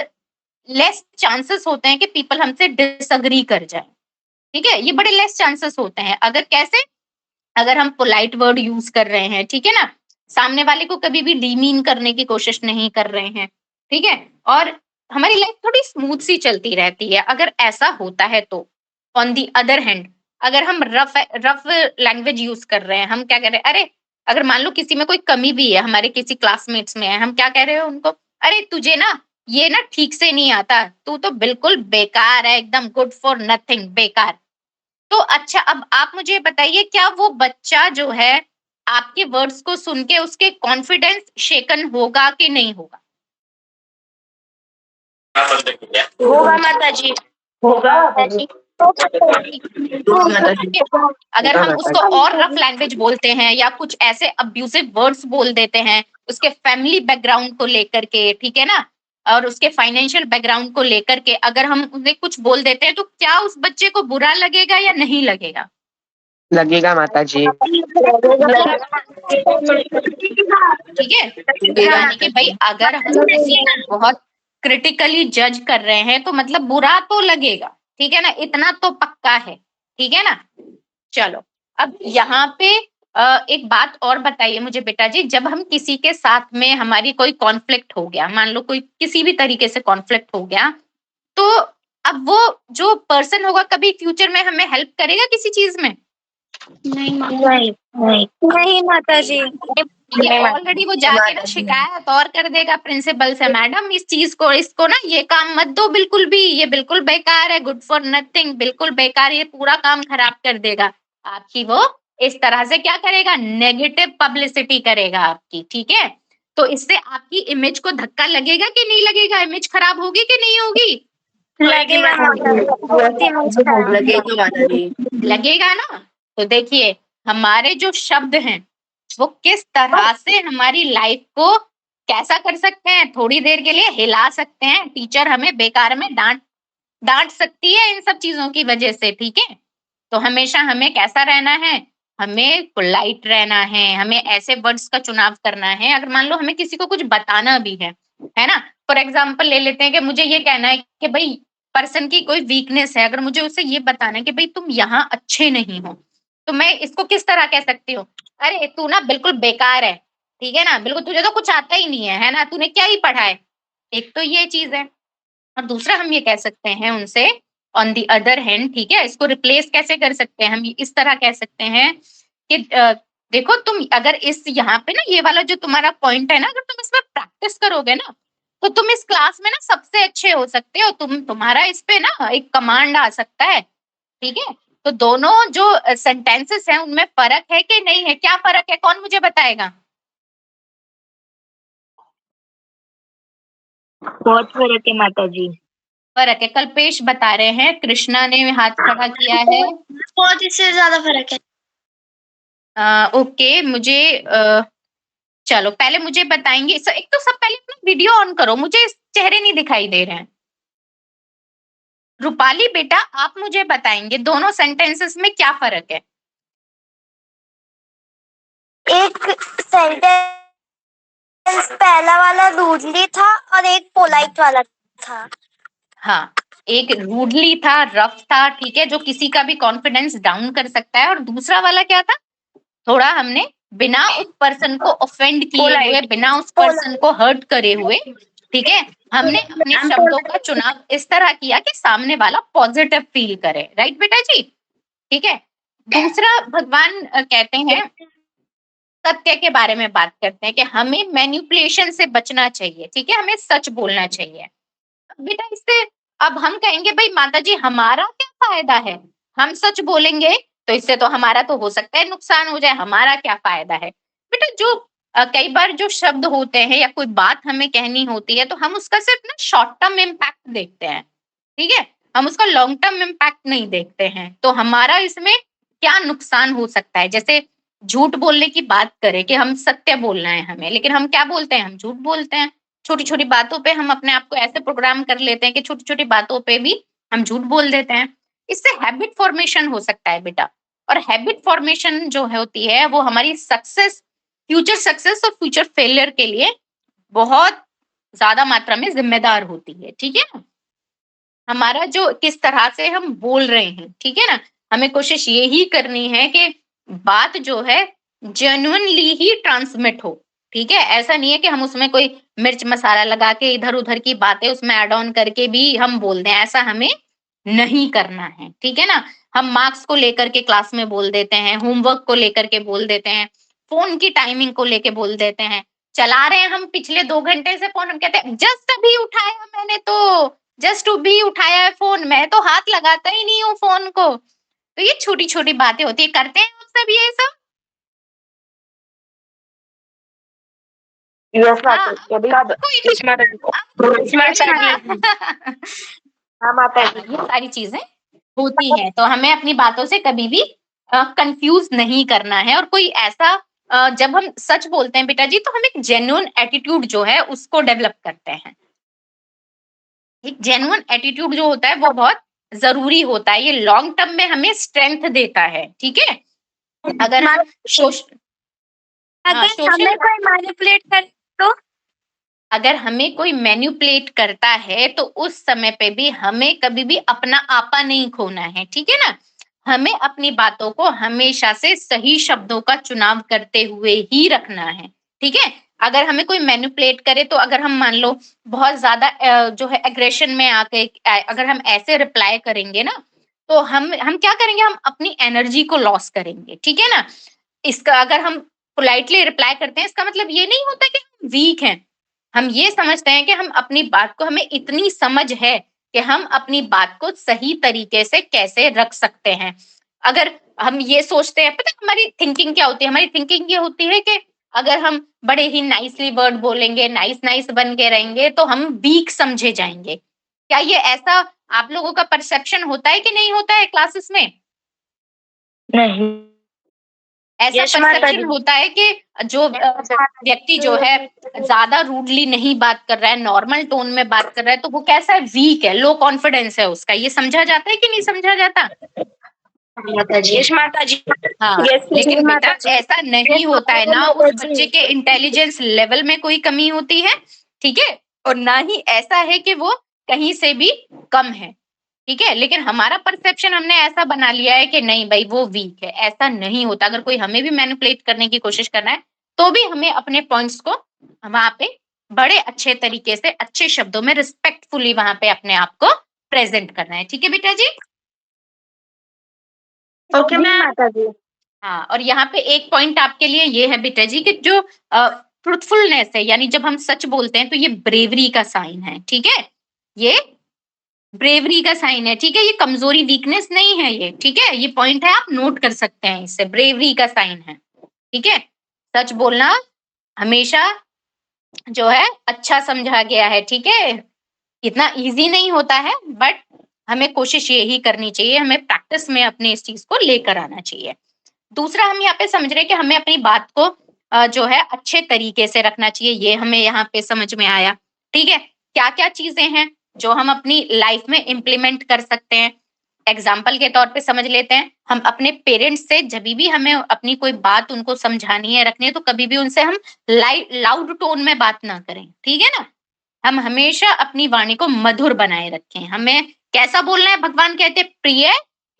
लेस चांसेस होते हैं कि पीपल हमसे डिसएग्री कर जाए, ठीक है, ये बड़े लेस चांसेस होते हैं। अगर कैसे, अगर हम पोलाइट वर्ड यूज कर रहे हैं, ठीक है ना, सामने वाले को कभी भी डीमीन करने की कोशिश नहीं कर रहे हैं, ठीक है, और हमारी लाइफ थोड़ी स्मूथ सी चलती रहती है अगर ऐसा होता है तो। ऑन दी अदर हैंड अगर हम रफ लैंग्वेज यूज कर रहे हैं, हम क्या कह रहे हैं, अरे अगर मान लो किसी में कोई कमी भी है, हमारे किसी क्लासमेट्स में है, हम क्या कह रहे हैं उनको, अरे तुझे ना ये ना ठीक से नहीं आता, तू तो बिल्कुल बेकार है, एकदम गुड फॉर नथिंग, बेकार। तो अच्छा अब आप मुझे बताइए, क्या वो बच्चा जो है आपके वर्ड्स को सुन के उसके कॉन्फिडेंस शेकन होगा कि नहीं होगा? होगा माता जी, होगा माता जी। अगर हम उसको और रफ लैंग्वेज बोलते हैं या कुछ ऐसे अब्यूसिव वर्ड्स बोल देते हैं उसके फैमिली बैकग्राउंड को लेकर के, ठीक है ना, और उसके फाइनेंशियल बैकग्राउंड को लेकर के अगर हम उन्हें कुछ बोल देते हैं तो क्या उस बच्चे को बुरा लगेगा या नहीं लगेगा? लगेगा माता जी। ठीक है, यानी कि भाई अगर हम किसी को बहुत क्रिटिकली जज कर रहे हैं तो मतलब बुरा तो लगेगा, ठीक है ना, इतना तो पक्का है, ठीक है ना। चलो अब यहाँ पे एक बात और बताइए मुझे बेटा जी, जब हम किसी के साथ में हमारी कोई कॉन्फ्लिक्ट हो गया, मान लो कोई किसी भी तरीके से कॉन्फ्लिक्ट हो गया, तो अब वो जो पर्सन होगा कभी फ्यूचर में हमें हेल्प करेगा किसी चीज में? नहीं माता जी। ऑलरेडी वो जाके ना शिकायत और कर देगा प्रिंसिपल से, मैडम इस चीज को, इसको ना ये काम मत दो बिल्कुल भी, ये बिल्कुल बेकार है, गुड फॉर नथिंग, बिल्कुल बेकार, ये पूरा काम खराब कर देगा आपकी। वो इस तरह से क्या करेगा, नेगेटिव पब्लिसिटी करेगा आपकी, ठीक है। तो इससे आपकी इमेज को धक्का लगेगा कि नहीं लगेगा, इमेज खराब होगी कि नहीं होगी? लगेगा ना। तो देखिए हमारे जो शब्द हैं वो किस तरह से हमारी लाइफ को कैसा कर सकते हैं? थोड़ी देर के लिए हिला सकते हैं, टीचर हमें बेकार में डांट सकती है इन सब चीजों की वजह से, ठीक है? तो हमेशा हमें कैसा रहना है? हमें पोलाइट रहना है, हमें ऐसे वर्ड्स का चुनाव करना है। अगर मान लो हमें किसी को कुछ बताना भी है ना? फॉर एग्जाम्पल ले लेते हैं कि मुझे ये कहना है कि भाई पर्सन की कोई वीकनेस है, अगर मुझे उसे ये बताना है कि भाई तुम यहाँ अच्छे नहीं हो, तो मैं इसको किस तरह कह सकती हूँ? अरे तू ना बिल्कुल बेकार है, ठीक है ना? बिल्कुल तुझे तो कुछ आता ही नहीं है ना? तूने क्या ही पढ़ा है? एक तो ये चीज है। और दूसरा हम ये कह सकते हैं उनसे ऑन द अदर हैंड, ठीक है? इसको रिप्लेस कैसे कर सकते हैं? हम इस तरह कह सकते हैं कि देखो तुम अगर इस यहाँ पे ना ये वाला जो तुम्हारा पॉइंट है ना, अगर तुम इसमें प्रैक्टिस करोगे ना, तो तुम इस क्लास में ना सबसे अच्छे हो सकते हो। तुम्हारा इस पे ना एक कमांड आ सकता है, ठीक है? तो दोनों जो सेंटेंसेस हैं उनमें फर्क है कि नहीं है? क्या फर्क है? कौन मुझे बताएगा? बहुत फर्क है माता जी। फर्क है। कल्पेश बता रहे हैं, कृष्णा ने हाथ खड़ा किया है। बहुत, इससे ज्यादा फर्क है। ओके, मुझे चलो पहले मुझे बताएंगे। एक तो सब पहले अपना वीडियो ऑन करो, मुझे चेहरे नहीं दिखाई दे रहे हैं। रूपाली बेटा, आप मुझे बताएंगे दोनों सेंटेंसेस में क्या फर्क है? एक सेंटेंस पहला वाला रूडली था और एक पोलाइट वाला था। हाँ, एक रूडली था, रफ था, ठीक है, जो किसी का भी कॉन्फिडेंस डाउन कर सकता है। और दूसरा वाला क्या था? थोड़ा हमने बिना उस पर्सन को ऑफेंड किए हुए, बिना उस पर्सन को हर्ट करे हुए, ठीक है, हमने अपने शब्दों का चुनाव इस तरह किया कि सामने वाला पॉजिटिव फील करे। राइट बेटा जी? ठीक है। दूसरा भगवान कहते हैं, सत्य के बारे में बात करते हैं कि हमें मैनिपुलेशन से बचना चाहिए, ठीक है, हमें सच बोलना चाहिए। बेटा इससे अब हम कहेंगे भाई माता जी हमारा क्या फायदा है? हम सच बोलेंगे तो इससे तो हमारा तो हो सकता है नुकसान हो जाए, हमारा क्या फायदा है? बेटा जो कई बार जो शब्द होते हैं या कोई बात हमें कहनी होती है तो हम उसका सिर्फ ना शॉर्ट टर्म इम्पैक्ट देखते हैं, ठीक है, हम उसका लॉन्ग टर्म इम्पैक्ट नहीं देखते हैं। तो हमारा इसमें क्या नुकसान हो सकता है? जैसे झूठ बोलने की बात करें कि हम सत्य बोलना है हमें, लेकिन हम क्या बोलते हैं? हम झूठ बोलते हैं। छोटी छोटी बातों पे हम अपने आप को ऐसे प्रोग्राम कर लेते हैं कि छोटी छोटी बातों पे भी हम झूठ बोल देते हैं। इससे हैबिट फॉर्मेशन हो सकता है बेटा। और हैबिट फॉर्मेशन जो होती है वो हमारी सक्सेस, फ्यूचर सक्सेस और फ्यूचर फेलियर के लिए बहुत ज्यादा मात्रा में जिम्मेदार होती है, ठीक है ना? हमारा जो किस तरह से हम बोल रहे हैं, ठीक है ना, हमें कोशिश ये ही करनी है कि बात जो है जेन्युइनली ही ट्रांसमिट हो, ठीक है? ऐसा नहीं है कि हम उसमें कोई मिर्च मसाला लगा के इधर उधर की बातें उसमें ऐड ऑन करके भी हम बोल दें, ऐसा हमें नहीं करना है, ठीक है ना? हम मार्क्स को लेकर के क्लास में बोल देते हैं, होमवर्क को लेकर के बोल देते हैं, फोन की टाइमिंग को लेके बोल देते हैं। चला रहे हैं हम पिछले 2 घंटे से फोन, हम कहते हैं जस्ट अभी उठाया मैंने, तो जस्ट भी उठाया है फोन, मैं तो हाथ लगाता ही नहीं हूँ फोन को। तो ये छोटी छोटी बातें होती है, करते हैं आप सब ये सब? यस हाँ, माता जी, कभी कोई नहीं। यस माता जी, यस माता जी, हाँ माता जी। ये सारी चीजें होती हैं, तो हमें अपनी बातों से कभी भी कंफ्यूज नहीं करना है। और कोई ऐसा जब हम सच बोलते हैं बेटा जी तो हम एक जेन्युइन एटीट्यूड जो है उसको डेवलप करते हैं। एक जेन्युइन एटीट्यूड जो होता है वो बहुत जरूरी होता है, ये लॉन्ग टर्म में हमें स्ट्रेंथ देता है, ठीक है? अगर हम अगर हमें कोई मैनिपुलेट करे तो अगर हमें कोई मैनिपुलेट करता है तो उस समय पे भी हमें कभी भी अपना आपा नहीं खोना है, ठीक है ना? हमें अपनी बातों को हमेशा से सही शब्दों का चुनाव करते हुए ही रखना है, ठीक है? अगर हमें कोई मैनिपुलेट करे तो अगर हम मान लो बहुत ज्यादा जो है एग्रेशन में आके अगर हम ऐसे रिप्लाई करेंगे ना, तो हम क्या करेंगे? हम अपनी एनर्जी को लॉस करेंगे, ठीक है ना? इसका अगर हम पोलाइटली रिप्लाई करते हैं इसका मतलब ये नहीं होता कि हम वीक हैं। हम ये समझते हैं कि हम अपनी बात को, हमें इतनी समझ है कि हम अपनी बात को सही तरीके से कैसे रख सकते हैं। अगर हम ये सोचते हैं, पता है हमारी थिंकिंग क्या होती है? हमारी थिंकिंग ये होती है कि अगर हम बड़े ही नाइसली वर्ड बोलेंगे, नाइस नाइस बन के रहेंगे तो हम वीक समझे जाएंगे। क्या ये ऐसा आप लोगों का परसेप्शन होता है कि नहीं होता है क्लासेस में? नहीं। ऐसा Yes, माता परसेप्शन जी। होता है कि जो व्यक्ति जो है ज्यादा रूडली नहीं बात कर रहा है, नॉर्मल टोन में बात कर रहा है, तो वो कैसा है, वीक है, लो कॉन्फिडेंस है उसका। ये समझा जाता है कि नहीं समझा जाता? माता जी। Yes, माता जी। हाँ, Yes, लेकिन बेटा माता जी। ऐसा नहीं होता है ना, उस बच्चे के इंटेलिजेंस लेवल में कोई कमी होती है, ठीक है, और ना ही ऐसा है कि वो कहीं से भी कम है, ठीक है। लेकिन हमारा परसेप्शन हमने ऐसा बना लिया है कि नहीं भाई वो वीक है, ऐसा नहीं होता। अगर कोई हमें भी मैनिपुलेट करने की कोशिश कर रहा है तो भी हमें अपने पॉइंट्स को वहां पे बड़े अच्छे तरीके से, अच्छे शब्दों में, रिस्पेक्टफुली वहां पे अपने आप को प्रेजेंट करना है, ठीक है बेटा जी। Okay ma'am. माता जी। हाँ, और यहाँ पे एक पॉइंट आपके लिए ये है बेटा जी कि जो ट्रुथफुलनेस है, यानी जब हम सच बोलते हैं तो ये ब्रेवरी का साइन है, ठीक है। ये ब्रेवरी का साइन है, ठीक है। ये कमजोरी, वीकनेस नहीं है ये, ठीक है। ये पॉइंट है, आप नोट कर सकते हैं इससे, ब्रेवरी का साइन है, ठीक है। सच बोलना हमेशा जो है अच्छा समझा गया है, ठीक है। इतना इजी नहीं होता है, बट हमें कोशिश यही करनी चाहिए, हमें प्रैक्टिस में अपने इस चीज को लेकर आना चाहिए। दूसरा, हम यहाँ पे समझ रहे हैं कि हमें अपनी बात को जो है अच्छे तरीके से रखना चाहिए, ये हमें यहाँ पे समझ में आया, ठीक है। क्या क्या चीजें हैं जो हम अपनी लाइफ में इम्प्लीमेंट कर सकते हैं? एग्जाम्पल के तौर पे समझ लेते हैं, हम अपने पेरेंट्स से जब भी हमें अपनी कोई बात उनको समझानी है, रखनी है, तो कभी भी उनसे हम लाउड टोन में बात ना करें, ठीक है ना। हम हमेशा अपनी वाणी को मधुर बनाए रखें। हमें कैसा बोलना है? भगवान कहते हैं प्रिय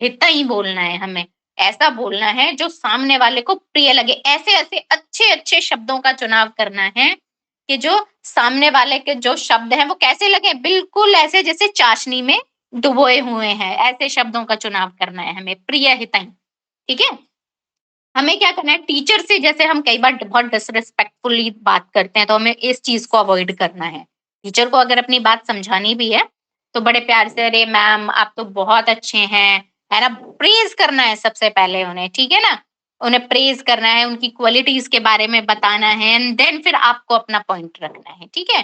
हितई बोलना है। हमें ऐसा बोलना है जो सामने वाले को प्रिय लगे। ऐसे ऐसे अच्छे अच्छे शब्दों का चुनाव करना है कि जो सामने वाले के जो शब्द हैं वो कैसे लगे, बिल्कुल ऐसे जैसे चाशनी में डुबोए हुए हैं। ऐसे शब्दों का चुनाव करना है हमें, प्रिय हितई, ठीक है। हमें क्या करना है, टीचर से जैसे हम कई बार बहुत डिसरिस्पेक्टफुली बात करते हैं, तो हमें इस चीज को अवॉइड करना है। टीचर को अगर अपनी बात समझानी भी है तो बड़े प्यार से, अरे मैम आप तो बहुत अच्छे हैं, है ना, प्रेज करना है सबसे पहले उन्हें, ठीक है ना। उन्हें प्रेज करना है, उनकी क्वालिटीज के बारे में बताना है, एंड देन फिर आपको अपना पॉइंट रखना है, ठीक है।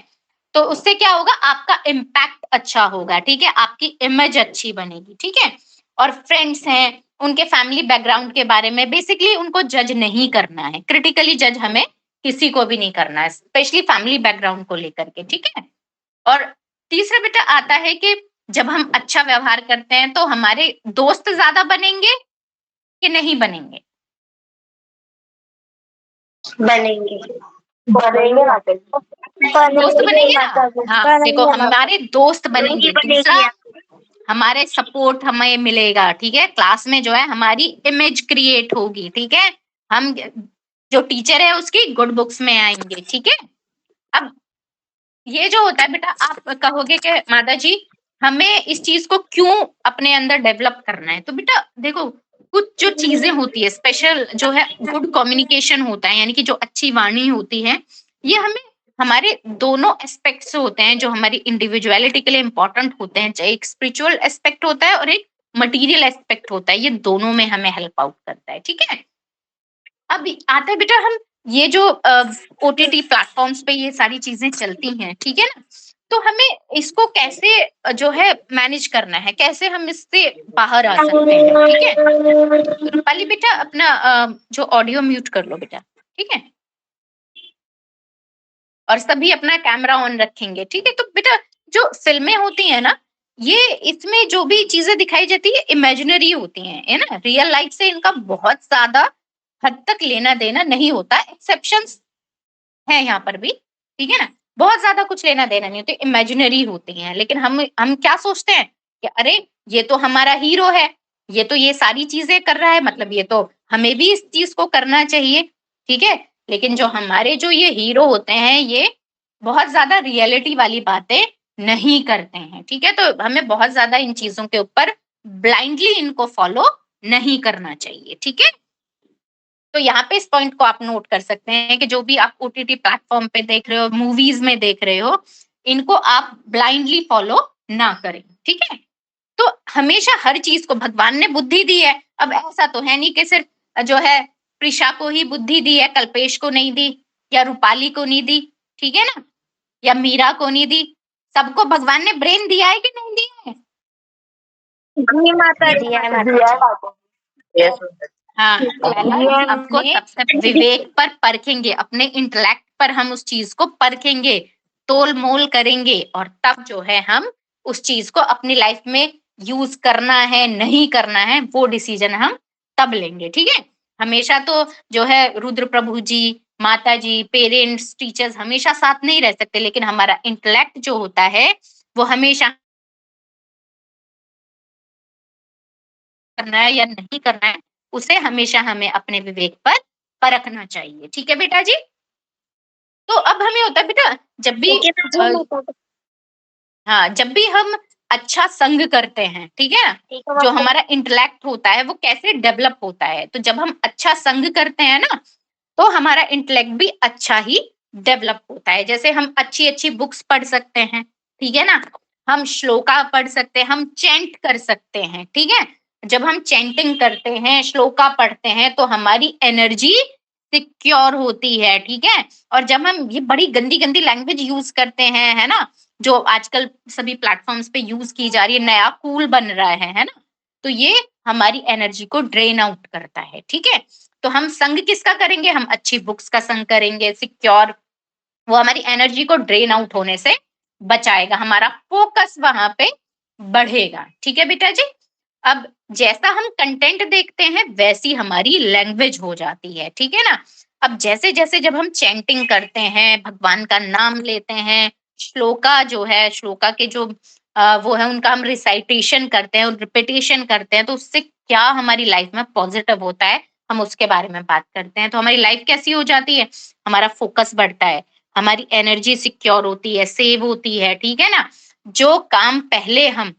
तो उससे क्या होगा, आपका इम्पैक्ट अच्छा होगा, ठीक है, आपकी इमेज अच्छी बनेगी, ठीक है। और फ्रेंड्स हैं, उनके फैमिली बैकग्राउंड के बारे में बेसिकली उनको जज नहीं करना है, क्रिटिकली जज हमें किसी को भी नहीं करना है, स्पेशली फैमिली बैकग्राउंड को लेकर के, ठीक है। और तीसरा बेटा आता है कि जब हम अच्छा व्यवहार करते हैं तो हमारे दोस्त ज्यादा बनेंगे कि नहीं बनेंगे? बनेंगे। बनेंगे माता जी। दोस्त बनेंगे ना। हाँ, देखो हमारे दोस्त बनेंगे। बनेंगी। दूसरा, हमारे सपोर्ट हमें मिलेगा, ठीक है। क्लास में जो है हमारी इमेज क्रिएट होगी, ठीक है। हम जो टीचर है उसकी गुड बुक्स में आएंगे, ठीक है। अब ये जो होता है बेटा, आप कहोगे कि माता जी हमें इस चीज को क्यों अपने अंदर डेवलप करना है? तो बेटा देखो, कुछ जो चीजें होती है स्पेशल, जो है गुड कम्युनिकेशन होता है, यानी कि जो अच्छी वाणी होती है, ये हमें हमारे दोनों एस्पेक्ट्स होते हैं जो हमारी इंडिविजुअलिटी के लिए इंपॉर्टेंट होते हैं। चाहे एक स्पिरिचुअल एस्पेक्ट होता है और एक मटेरियल एस्पेक्ट होता है, ये दोनों में हमें हेल्प आउट करता है, ठीक है। अब आता है बेटा, हम ये जो ओटीटी प्लेटफॉर्म्स पे ये सारी चीजें चलती हैं, ठीक है ना, तो हमें इसको कैसे जो है मैनेज करना है, कैसे हम इससे बाहर आ सकते हैं, ठीक है। रूपाली बेटा अपना जो ऑडियो म्यूट कर लो बेटा, ठीक है, और सभी अपना कैमरा ऑन रखेंगे, ठीक है। तो बेटा जो फिल्में होती है ना, ये इसमें जो भी चीजें दिखाई जाती है इमेजिनरी होती हैं, है ना, रियल लाइफ से इनका बहुत ज्यादा हद तक लेना देना नहीं होता। एक्सेप्शंस है यहाँ पर भी, ठीक है ना, बहुत ज्यादा कुछ लेना देना नहीं होता, इमेजिनरी होती हैं। लेकिन हम क्या सोचते हैं कि अरे ये तो हमारा हीरो है, ये तो ये सारी चीजें कर रहा है, मतलब ये तो हमें भी इस चीज को करना चाहिए, ठीक है। लेकिन जो हमारे जो ये हीरो होते हैं, ये बहुत ज्यादा रियलिटी वाली बातें नहीं करते हैं, ठीक है। तो हमें बहुत ज्यादा इन चीजों के ऊपर ब्लाइंडली इनको फॉलो नहीं करना चाहिए, ठीक है। तो यहाँ पे इस पॉइंट को आप नोट कर सकते हैं कि जो भी आप ओटीटी प्लेटफॉर्म पे देख रहे हो, मूवीज में देख रहे हो, इनको आप ब्लाइंडली फॉलो ना करें, ठीक है। तो हमेशा हर चीज को भगवान ने बुद्धि दी है। अब ऐसा तो है नहीं कि सिर्फ जो है प्रिशा को ही बुद्धि दी है, कल्पेश को नहीं दी, या रूपाली को नहीं दी, ठीक है ना, या मीरा को नहीं दी। सबको भगवान ने ब्रेन दिया है कि नहीं दिया है? जी माता जी। Yes, हाँ, पहला आपको सबसे विवेक पर परखेंगे, अपने इंटेलेक्ट पर हम उस चीज को परखेंगे, तोल मोल करेंगे, और तब जो है हम उस चीज को अपनी लाइफ में यूज करना है नहीं करना है वो डिसीजन हम तब लेंगे। ठीक है, हमेशा तो जो है रुद्र प्रभु जी, माता जी, पेरेंट्स, टीचर्स हमेशा साथ नहीं रह सकते, लेकिन हमारा इंटेलेक्ट जो होता है वो हमेशा करना है या नहीं करना है उसे हमेशा हमें अपने विवेक पर परखना चाहिए। ठीक है बेटा जी। तो अब हमें होता है बेटा, जब भी हाँ, जब भी हम अच्छा संग करते हैं, ठीक है ना, जो हमारा इंटेलेक्ट होता है वो कैसे डेवलप होता है, तो जब हम अच्छा संग करते हैं ना तो हमारा इंटेलेक्ट भी अच्छा ही डेवलप होता है। जैसे हम अच्छी अच्छी बुक्स पढ़ सकते हैं, ठीक है ना, हम श्लोका पढ़ सकते हैं, हम चैंट कर सकते हैं। ठीक है, जब हम चैंटिंग करते हैं, श्लोका पढ़ते हैं, तो हमारी एनर्जी सिक्योर होती है। ठीक है, और जब हम ये बड़ी गंदी गंदी लैंग्वेज यूज करते हैं, है ना, जो आजकल सभी प्लेटफॉर्म्स पे यूज की जा रही है, नया कूल बन रहा है ना, तो ये हमारी एनर्जी को ड्रेन आउट करता है। ठीक है, तो हम संग किसका करेंगे, हम अच्छी बुक्स का संग करेंगे, सिक्योर, वो हमारी एनर्जी को ड्रेन आउट होने से बचाएगा, हमारा फोकस वहां पे बढ़ेगा। ठीक है बेटा जी। अब जैसा हम कंटेंट देखते हैं वैसी हमारी लैंग्वेज हो जाती है। ठीक है ना, अब जैसे जैसे जब हम चैंटिंग करते हैं, भगवान का नाम लेते हैं, श्लोका जो है, श्लोका के जो वो है उनका हम रिसाइटेशन करते हैं और रिपीटेशन करते हैं, तो उससे क्या हमारी लाइफ में पॉजिटिव होता है हम उसके बारे में बात करते हैं। तो हमारी लाइफ कैसी हो जाती है, हमारा फोकस बढ़ता है, हमारी एनर्जी सिक्योर होती है, सेव होती है। ठीक है ना, जो काम पहले हम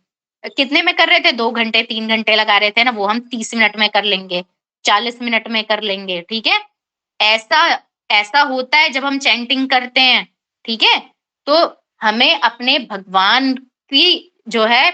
कितने में कर रहे थे, 2 घंटे 3 घंटे लगा रहे थे ना, वो हम 30 मिनट में कर लेंगे, 40 मिनट में कर लेंगे। ठीक है, ऐसा ऐसा होता है जब हम चैंटिंग करते हैं। ठीक है, तो हमें अपने भगवान की जो है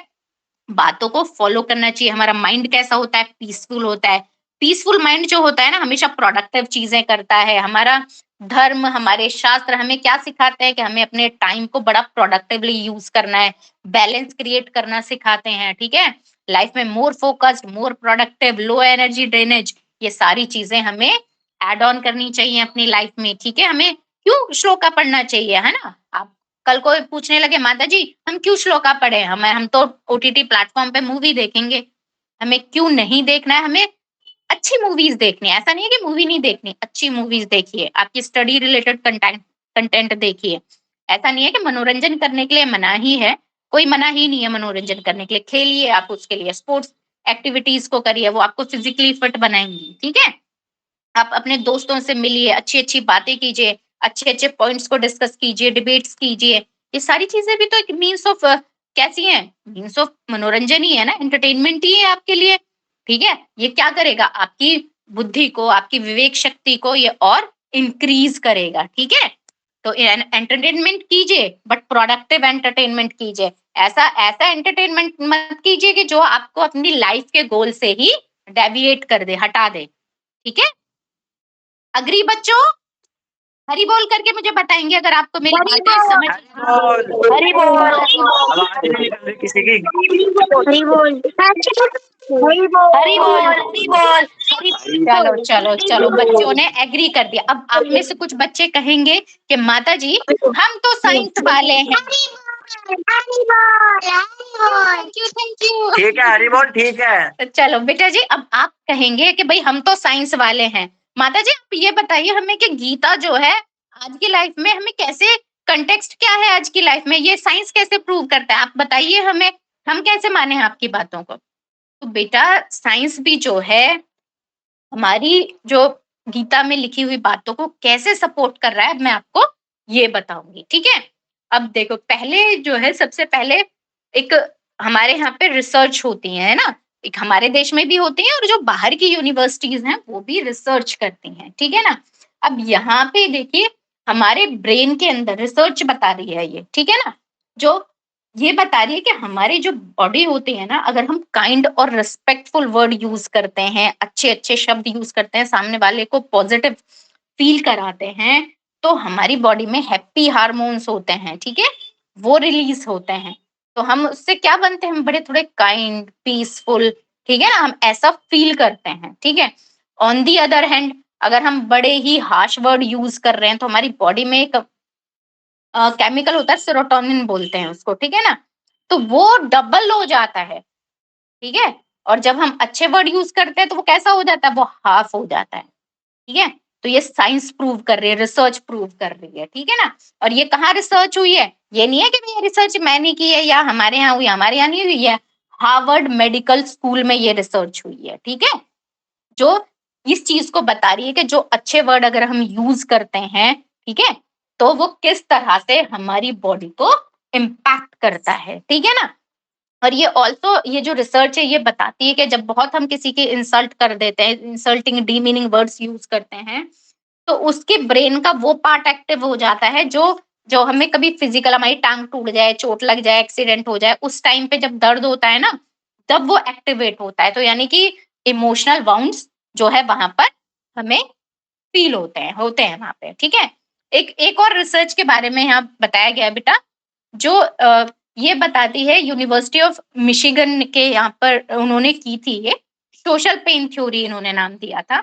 बातों को फॉलो करना चाहिए। हमारा माइंड कैसा होता है, पीसफुल होता है। पीसफुल माइंड जो होता है ना, हमेशा प्रोडक्टिव चीजें करता है। हमारा धर्म, हमारे शास्त्र हमें क्या सिखाते हैं कि हमें अपने टाइम को बड़ा प्रोडक्टिवली यूज करना है, बैलेंस क्रिएट करना सिखाते हैं। ठीक है, लाइफ में more focused, more productive, low energy drainage, ये सारी चीजें हमें एड ऑन करनी चाहिए अपनी लाइफ में। ठीक है, हमें क्यों श्लोका पढ़ना चाहिए, है ना। आप कल को पूछने लगे, माता जी हम क्यों श्लोका पढ़े, हम तो ओटीटी प्लेटफॉर्म पे मूवी देखेंगे, हमें क्यों नहीं देखना है, हमें अच्छी मूवीज देखनी है। ऐसा नहीं है कि मूवी नहीं देखनी, अच्छी मूवीज देखिए, आपकी स्टडी रिलेटेड कंटेंट देखिए। ऐसा नहीं है कि मनोरंजन करने के लिए मना ही है, कोई मना ही नहीं है मनोरंजन करने के लिए, खेलिए आप, उसके लिए स्पोर्ट्स एक्टिविटीज को करिए, वो आपको फिजिकली फिट बनाएंगी। ठीक है, आप अपने दोस्तों से मिलिए, अच्छी अच्छी बातें कीजिए, अच्छे अच्छे पॉइंट्स को डिस्कस कीजिए, डिबेट्स कीजिए। ये सारी चीजें भी तो एक मीन्स ऑफ कैसी है, मीन्स ऑफ मनोरंजन ही है ना, एंटरटेनमेंट ही है आपके लिए। ठीक है, ये क्या करेगा, आपकी बुद्धि को, आपकी विवेक शक्ति को ये और इंक्रीज करेगा। ठीक है, तो एंटरटेनमेंट कीजिए बट प्रोडक्टिव एंटरटेनमेंट कीजिए। ऐसा ऐसा एंटरटेनमेंट मत कीजिए कि जो आपको अपनी लाइफ के गोल से ही डेविएट कर दे, हटा दे। ठीक है, अग्री बच्चों, हरी बोल करके मुझे बताएंगे अगर आपको मेरी बातें समझ। हरी बोल आवाज नहीं निकल रही किसी की। हरी बोल हरी बोल हरी बोल चलो चलो चलो, बच्चों ने एग्री कर दिया। अब आप में से कुछ बच्चे कहेंगे कि माता जी हम तो साइंस वाले हैं। Thank you thank you. ठीक है हरी बोल, ठीक है। तो चलो बेटा जी, अब आप कहेंगे कि भाई हम तो साइंस वाले हैं। माता जी आप ये बताइए हमें कि गीता जो है आज की लाइफ में हमें कैसे, कंटेक्स्ट क्या है आज की लाइफ में, ये साइंस कैसे प्रूव करता है, आप बताइए हमें, हम कैसे माने आपकी बातों को। तो बेटा साइंस भी जो है हमारी जो गीता में लिखी हुई बातों को कैसे सपोर्ट कर रहा है, मैं आपको ये बताऊंगी। ठीक है, अब देखो, पहले जो है सबसे पहले एक हमारे यहाँ पे रिसर्च होती है ना, एक हमारे देश में भी होती है और जो बाहर की यूनिवर्सिटीज हैं वो भी रिसर्च करती हैं। ठीक है ना, अब यहाँ पे देखिए हमारे ब्रेन के अंदर रिसर्च बता रही है ये, ठीक है ना, जो ये बता रही है कि हमारी जो बॉडी होती है ना, अगर हम काइंड और रिस्पेक्टफुल वर्ड यूज करते हैं, अच्छे अच्छे शब्द यूज करते हैं, सामने वाले को पॉजिटिव फील कराते हैं, तो हमारी बॉडी में हैप्पी हार्मोन्स होते हैं। ठीक है, वो रिलीज होते हैं, तो हम उससे क्या बनते हैं, हम बड़े थोड़े काइंड, पीसफुल, ठीक है ना, हम ऐसा फील करते हैं। ठीक है, ऑन दी अदर हैंड अगर हम बड़े ही हार्श वर्ड यूज कर रहे हैं तो हमारी बॉडी में एक केमिकल होता है, सेरोटोनिन बोलते हैं उसको, ठीक है ना, तो वो डबल हो जाता है, ठीक है। और जब हम अच्छे वर्ड यूज करते हैं तो वो कैसा हो जाता है, वो हाफ हो जाता है, ठीक है। तो ये साइंस प्रूव कर रही है, रिसर्च प्रूव कर रही है, ठीक है ना। और ये कहाँ रिसर्च हुई है, ये नहीं है कि ये रिसर्च मैंने की है या हमारे यहाँ हुई, हमारे यहाँ नहीं हुई है, हार्वर्ड मेडिकल स्कूल में ये रिसर्च हुई है, ठीक है, जो इस चीज को बता रही है कि जो अच्छे वर्ड अगर हम यूज करते हैं, ठीक है, तो वो किस तरह से हमारी बॉडी को इम्पैक्ट करता है, ठीक है ना। और ये ऑल्सो ये जो रिसर्च है ये बताती है कि जब बहुत हम किसी की इंसल्ट कर देते हैं, इंसल्टिंग डीमीनिंग वर्ड्स यूज करते हैं, तो उसके ब्रेन का वो पार्ट एक्टिव हो जाता है जो जो हमें कभी फिजिकल हमारी टांग टूट जाए, चोट लग जाए, एक्सीडेंट हो जाए, उस टाइम पे जब दर्द होता है ना, तब वो एक्टिवेट होता है। तो यानी कि इमोशनल वाउंड्स जो है वहां पर हमें फील होते हैं वहां पे, ठीक है। एक और रिसर्च के बारे में यहाँ बताया गया है बेटा, जो ये बताती है, यूनिवर्सिटी ऑफ मिशिगन के यहाँ पर उन्होंने की थी, ये सोशल पेन थ्योरी इन्होंने नाम दिया था,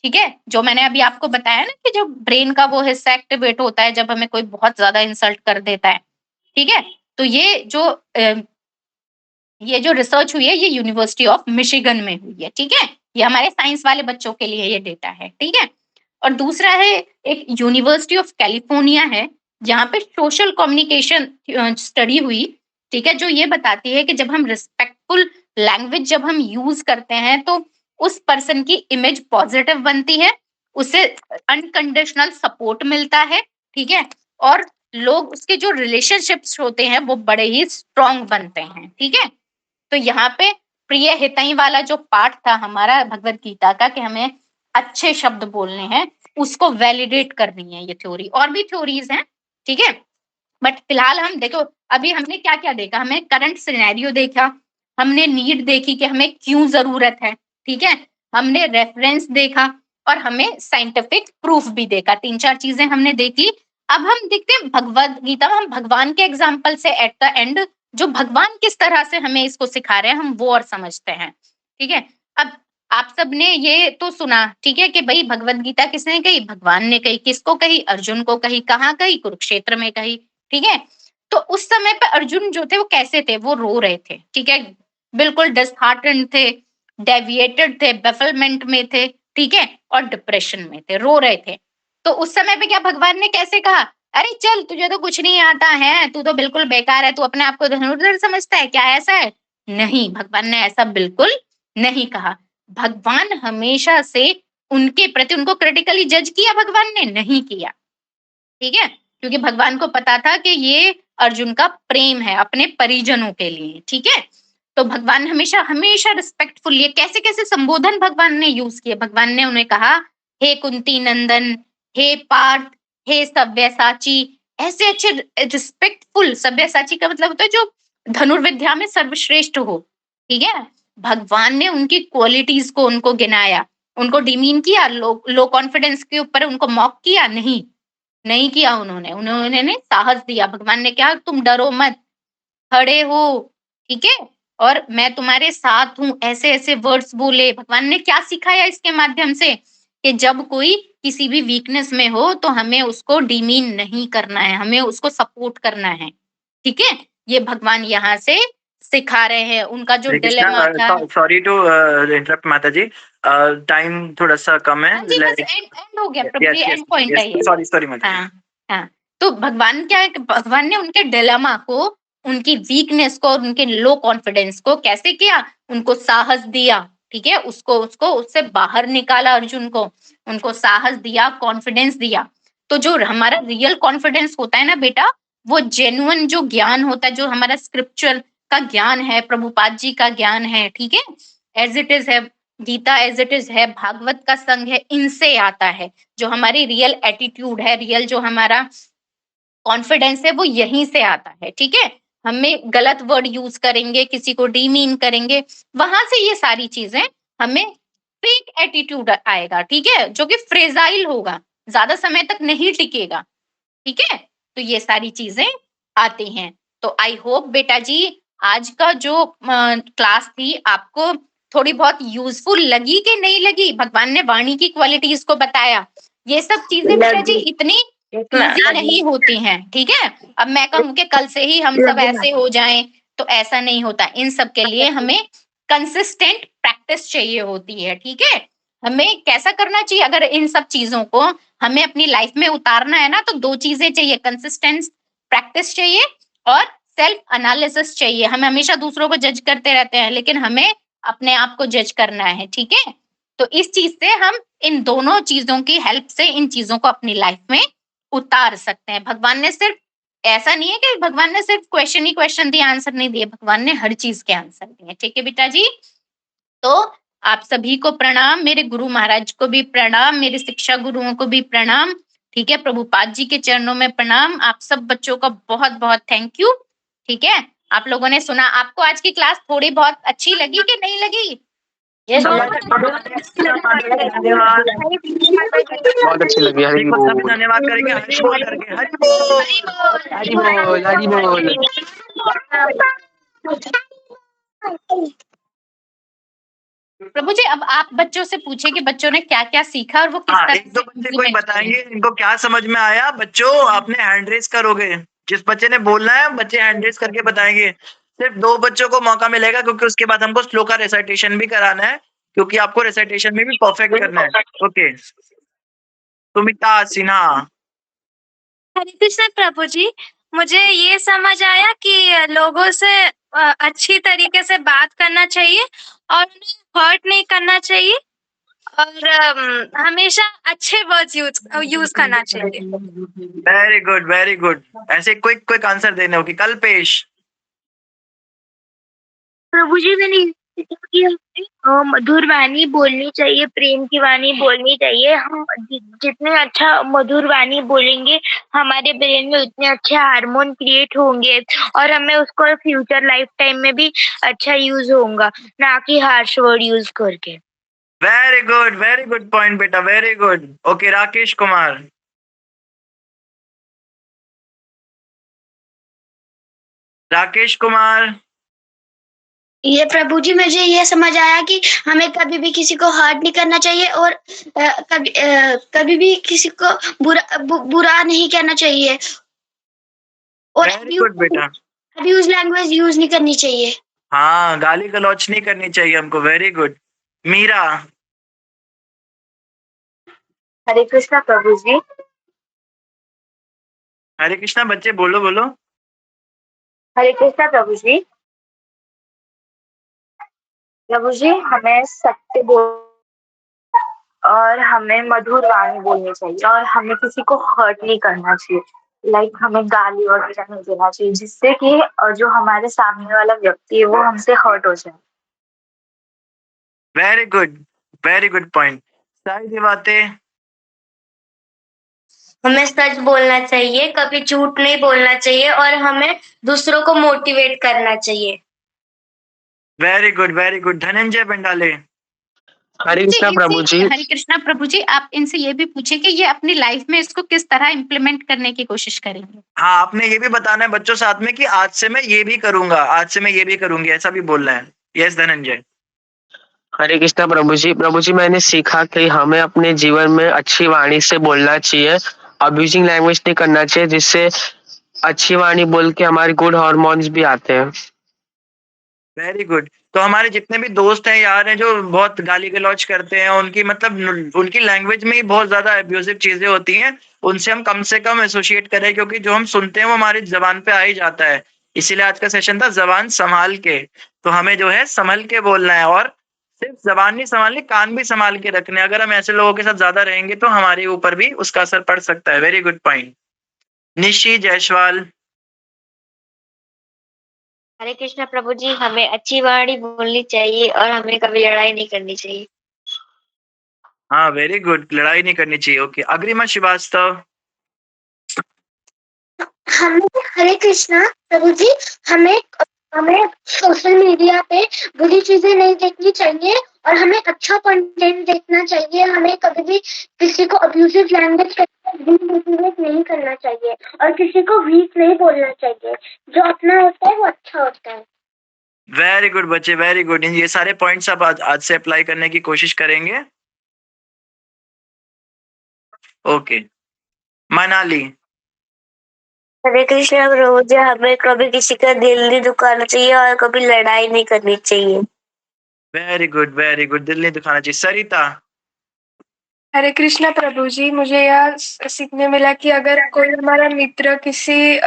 ठीक है। जो मैंने अभी आपको बताया ना कि जो ब्रेन का वो हिस्सा एक्टिवेट होता है जब हमें कोई बहुत ज्यादा इंसल्ट कर देता है, ठीक है। तो ये जो रिसर्च हुई है ये यूनिवर्सिटी ऑफ मिशिगन में हुई है, ठीक है। ये हमारे साइंस वाले बच्चों के लिए ये डेटा है, ठीक है। और दूसरा है एक यूनिवर्सिटी ऑफ कैलिफोर्निया है, जहाँ पे सोशल कम्युनिकेशन स्टडी हुई, ठीक है, जो ये बताती है कि जब हम रिस्पेक्टफुल लैंग्वेज जब हम यूज करते हैं तो उस पर्सन की इमेज पॉजिटिव बनती है, उसे अनकंडीशनल सपोर्ट मिलता है, ठीक है। और लोग उसके जो रिलेशनशिप्स होते हैं वो बड़े ही स्ट्रॉन्ग बनते हैं, ठीक है। तो यहाँ पे प्रिय हितई वाला जो पार्ट था हमारा भगवत गीता का कि हमें अच्छे शब्द बोलने हैं, उसको वैलिडेट कर रही है ये थ्योरी। और भी थ्योरीज हैं, ठीक है, बट फिलहाल हम देखो अभी हमने क्या क्या देखा, हमें करंट सिनेरियो देखा, हमने नीड देखी कि हमें क्यों जरूरत है, ठीक है, हमने रेफरेंस देखा और हमें साइंटिफिक प्रूफ भी देखा, 3-4 चीजें हमने देख ली। अब हम देखते हैं भगवत गीता में हम भगवान के एग्जाम्पल से एट द एंड जो भगवान किस तरह से हमें इसको सिखा रहे हैं हम वो और समझते हैं, ठीक है। अब आप सबने ये तो सुना, ठीक है, कि भाई भगवत गीता किसने कही, भगवान ने कही, किसको कही, अर्जुन को कही, कहाँ कही, कुरुक्षेत्र में कही, ठीक है। तो उस समय पे अर्जुन जो थे वो कैसे थे, वो रो रहे थे, ठीक है, बिल्कुल डिसहार्टेंड थे, डेविएटेड थे, बेफलमेंट में थे, ठीक है, और डिप्रेशन में थे, रो रहे थे। तो उस समय पे क्या भगवान ने कैसे कहा, अरे चल तुझे तो कुछ नहीं आता है, तू तो बिल्कुल बेकार है, तू अपने आप को धनुर्धर समझता है क्या, ऐसा है? नहीं, भगवान ने ऐसा बिल्कुल नहीं कहा। भगवान हमेशा से उनके प्रति उनको क्रिटिकली जज किया, भगवान ने नहीं किया, ठीक है, क्योंकि भगवान को पता था कि ये अर्जुन का प्रेम है अपने परिजनों के लिए, ठीक है। तो भगवान हमेशा हमेशा रिस्पेक्टफुल, ये कैसे कैसे संबोधन भगवान ने यूज किए, भगवान ने उन्हें कहा हे कुंती नंदन, हे पार्थ, हे सव्यसाची, ऐसे अच्छे रिस्पेक्टफुल, सव्यसाची का मतलब होता है जो धनुर्विद्या में सर्वश्रेष्ठ हो, ठीक है। भगवान ने उनकी क्वालिटीज को उनको गिनाया, उनको डिमीन किया, लो कॉन्फिडेंस के ऊपर उनको मॉक किया, नहीं किया उन्होंने साहस दिया। भगवान ने कहा तुम डरो मत, खड़े हो, ठीक है, और मैं तुम्हारे साथ हूं, ऐसे ऐसे वर्ड्स बोले। भगवान ने क्या सिखाया इसके माध्यम से कि जब कोई किसी भी वीकनेस में हो तो हमें उसको डिमीन नहीं करना है, हमें उसको सपोर्ट करना है, ठीक है। ये भगवान यहाँ से सिखा रहे हैं। उनका जो डिलेमा था, सॉरी टू इंटरप्ट माता जी, टाइम थोड़ा सा कम है। हाँ जी, बस एंड हो गया, प्रभु जी, एंड पॉइंट है ये। सॉरी माता जी। हाँ, तो भगवान क्या है कि भगवान ने उनके डिलेमा को, उनकी वीकनेस को और उनके लो कॉन्फिडेंस को कैसे किया, उनको साहस दिया, ठीक है, उसको उससे बाहर निकाला, अर्जुन को उनको साहस दिया, कॉन्फिडेंस दिया। तो जो हमारा रियल कॉन्फिडेंस होता है ना बेटा, वो जेन्युइन जो ज्ञान होता है, जो हमारा स्क्रिप्चर का ज्ञान है, प्रभुपाद जी का ज्ञान है, ठीक है, एज इट इज है, गीता एज इट इज है, भागवत का संग है, इनसे आता है। जो हमारी रियल एटीट्यूड है, रियल जो हमारा कॉन्फिडेंस है, वो यहीं से आता है, ठीक है। हमें गलत वर्ड यूज करेंगे, किसी को डीमीन करेंगे, वहां से ये सारी चीजें हमें फेक एटीट्यूड आएगा, ठीक है, जो कि फ्रेजाइल होगा, ज्यादा समय तक नहीं टिकेगा, ठीक है। तो ये सारी चीजें आती हैं। तो आई होप बेटा जी आज का जो क्लास थी आपको थोड़ी बहुत यूजफुल लगी कि नहीं लगी, भगवान ने वाणी की क्वालिटीज को बताया, ये सब चीजें बेटा जी इतनी इजी नहीं होती हैं, ठीक है। अब मैं कहूँ कि कल से ही हम सब ऐसे हो जाएं तो ऐसा नहीं होता, इन सब के लिए हमें कंसिस्टेंट प्रैक्टिस चाहिए होती है, ठीक है। हमें कैसा करना चाहिए, अगर इन सब चीजों को हमें अपनी लाइफ में उतारना है ना, तो 2 चीजें चाहिए, कंसिस्टेंट प्रैक्टिस चाहिए और सेल्फ एनालिसिस चाहिए। हमें हमेशा दूसरों को जज करते रहते हैं, लेकिन हमें अपने आप को जज करना है, ठीक है। तो इस चीज से हम इन दोनों चीजों की हेल्प से इन चीजों को अपनी लाइफ में उतार सकते हैं। भगवान ने सिर्फ ऐसा नहीं है कि भगवान ने सिर्फ क्वेश्चन ही क्वेश्चन दिए, आंसर नहीं दिए, भगवान ने हर चीज के आंसर दिए, ठीक है बेटा जी। तो आप सभी को प्रणाम, मेरे गुरु महाराज को भी प्रणाम, मेरे शिक्षा गुरुओं को भी प्रणाम, ठीक है। प्रभुपाद जी के चरणों में प्रणाम। आप सब बच्चों का बहुत बहुत थैंक यू, ठीक है। आप लोगों ने सुना, आपको आज की क्लास थोड़ी बहुत अच्छी लगी कि नहीं लगी? बहुत अच्छी लगी। हरी बोल, धन्यवाद करेंगे हरि बोल करके, हरि बोल, हरी बोल, हरी बोल। प्रभु जी, अब आप बच्चों से पूछे कि बच्चों ने क्या क्या सीखा और वो किस तरह एक दो बच्चे कोई बताएंगे इनको क्या समझ में आया। बच्चों आपने हैंड रेस करोगे, जिस बच्चे ने बोलना है बच्चे हैंड रेस करके बताएंगे। सिर्फ 2 बच्चों को मौका मिलेगा, क्योंकि उसके बाद हमको श्लोक का रेसाइटेशन भी कराना है, क्योंकि आपको रेसाइटेशन में भी परफेक्ट करना है। ओके, सुमिता सिन्हा। हरे कृष्ण प्रभु जी, मुझे ये समझ आया कि लोगों से अच्छी तरीके से बात करना चाहिए और उन्हें हर्ट नहीं करना चाहिए और हमेशा अच्छे वर्ड्स यूज करना चाहिए। Very good, very good. ऐसे क्विक क्विक आंसर देने होगी। कल पेश। प्रभु जी, मैंने कि हमें मधुर वाणी बोलनी चाहिए, प्रेम की वाणी बोलनी चाहिए। हम जितने अच्छा मधुर वाणी बोलेंगे, हमारे ब्रेन में उतने अच्छे हार्मोन क्रिएट होंगे और हमें उसको फ्यूचर लाइफ टाइम में भी अच्छा यूज होगा, ना कि हार्श वर्ड यूज करके। वेरी गुड पॉइंट बेटा, very good. Okay, Rakesh Kumar. Rakesh Kumar. ये प्रभु जी, मुझे ये समझ आया कि हमें कभी भी किसी को हर्ट नहीं करना चाहिए और कभी भी किसी को बुरा नहीं कहना चाहिए और वेरी गुड बेटा। अब्यूज लैंग्वेज यूज नहीं करनी चाहिए। हाँ, गाली गलौच नहीं करनी चाहिए हमको। Very good. मीरा। हरे कृष्णा प्रभु जी। हरे कृष्णा बच्चे, बोलो बोलो। हरे कृष्णा प्रभु जी। प्रभु जी, हमें सत्य बोल और हमें मधुर वाणी बोलनी चाहिए और हमें किसी को हर्ट नहीं करना चाहिए। लाइक हमें गाली वगैरह नहीं देना चाहिए, जिससे कि जो हमारे सामने वाला व्यक्ति है वो हमसे हर्ट हो जाए। Very good point. सारी दी बातें। हमें सच बोलना चाहिए, कभी झूठ नहीं बोलना चाहिए और हमें दूसरों को मोटिवेट करना चाहिए। Very good. धनंजय बंडाले। हरे कृष्णा प्रभु जी। हरे कृष्णा प्रभु जी, आप इनसे ये भी पूछे कि ये अपनी लाइफ में इसको किस तरह इम्प्लीमेंट करने की कोशिश करेंगे। हाँ, आपने ये भी बताना है बच्चों साथ में कि आज से मैं ये भी करूंगा, आज से मैं ये भी करूंगी, ऐसा भी बोलना है। यस धनंजय। हरे कृष्णा प्रभु जी। प्रभु जी, मैंने सीखा कि हमें अपने जीवन में अच्छी वाणी से बोलना चाहिए, अब्यूजिंग लैंग्वेज नहीं करना चाहिए, जिससे अच्छी वाणी बोल के हमारे गुड हार्मोन्स भी आते हैं। Very good. तो हमारे जितने भी दोस्त हैं यार हैं जो बहुत गाली गलौज करते हैं, उनकी मतलब उनकी लैंग्वेज में ही बहुत ज्यादा एब्यूजिव चीजें होती हैं, उनसे हम कम से कम एसोसिएट करें, क्योंकि जो हम सुनते हैं वो हमारी जबान पे आ ही जाता है। इसीलिए आज का सेशन था जबान संभाल के। तो हमें जो है संभल के बोलना है, और सिर्फ जबान नहीं संभालनी, कान भी संभाल के रखने। अगर हम ऐसे लोगों के साथ ज्यादा रहेंगे तो हमारे ऊपर भी उसका असर पड़ सकता है। Very good point. Nishi Jaiswal. Hare Krishna प्रभु जी, हमें अच्छी वाणी बोलनी चाहिए और हमें कभी लड़ाई नहीं करनी चाहिए। हाँ, वेरी गुड। लड़ाई नहीं करनी चाहिए। ओके, अग्रिमा श्रीवास्तव। हमें हरे कृष्णा प्रभु जी, हमें हमें सोशल मीडिया पे बुरी चीजें नहीं देखनी चाहिए और हमें अच्छा कंटेंट देखना चाहिए। हमें कभी भी किसी को अब्यूजिव लैंग्वेज डिमोटिवेट नहीं करना चाहिए और किसी को वीक नहीं बोलना चाहिए। जो अपना होता है वो अच्छा होता है। वेरी गुड बच्चे, वेरी गुड। ये सारे पॉइंट्स आप आज से अप्लाई करने की कोशिश करेंगे। ओके, मनाली। हरे कृष्णा प्रभु जी, हमें कभी किसी का दिल नहीं दुखाना चाहिए और कभी लड़ाई नहीं करनी चाहिए। Very good, very good. दिल नहीं दुखाना चाहिए। सरिता। हरे कृष्णा प्रभु जी, मुझे यह सीखने मिला कि अगर कोई हमारा मित्र किसी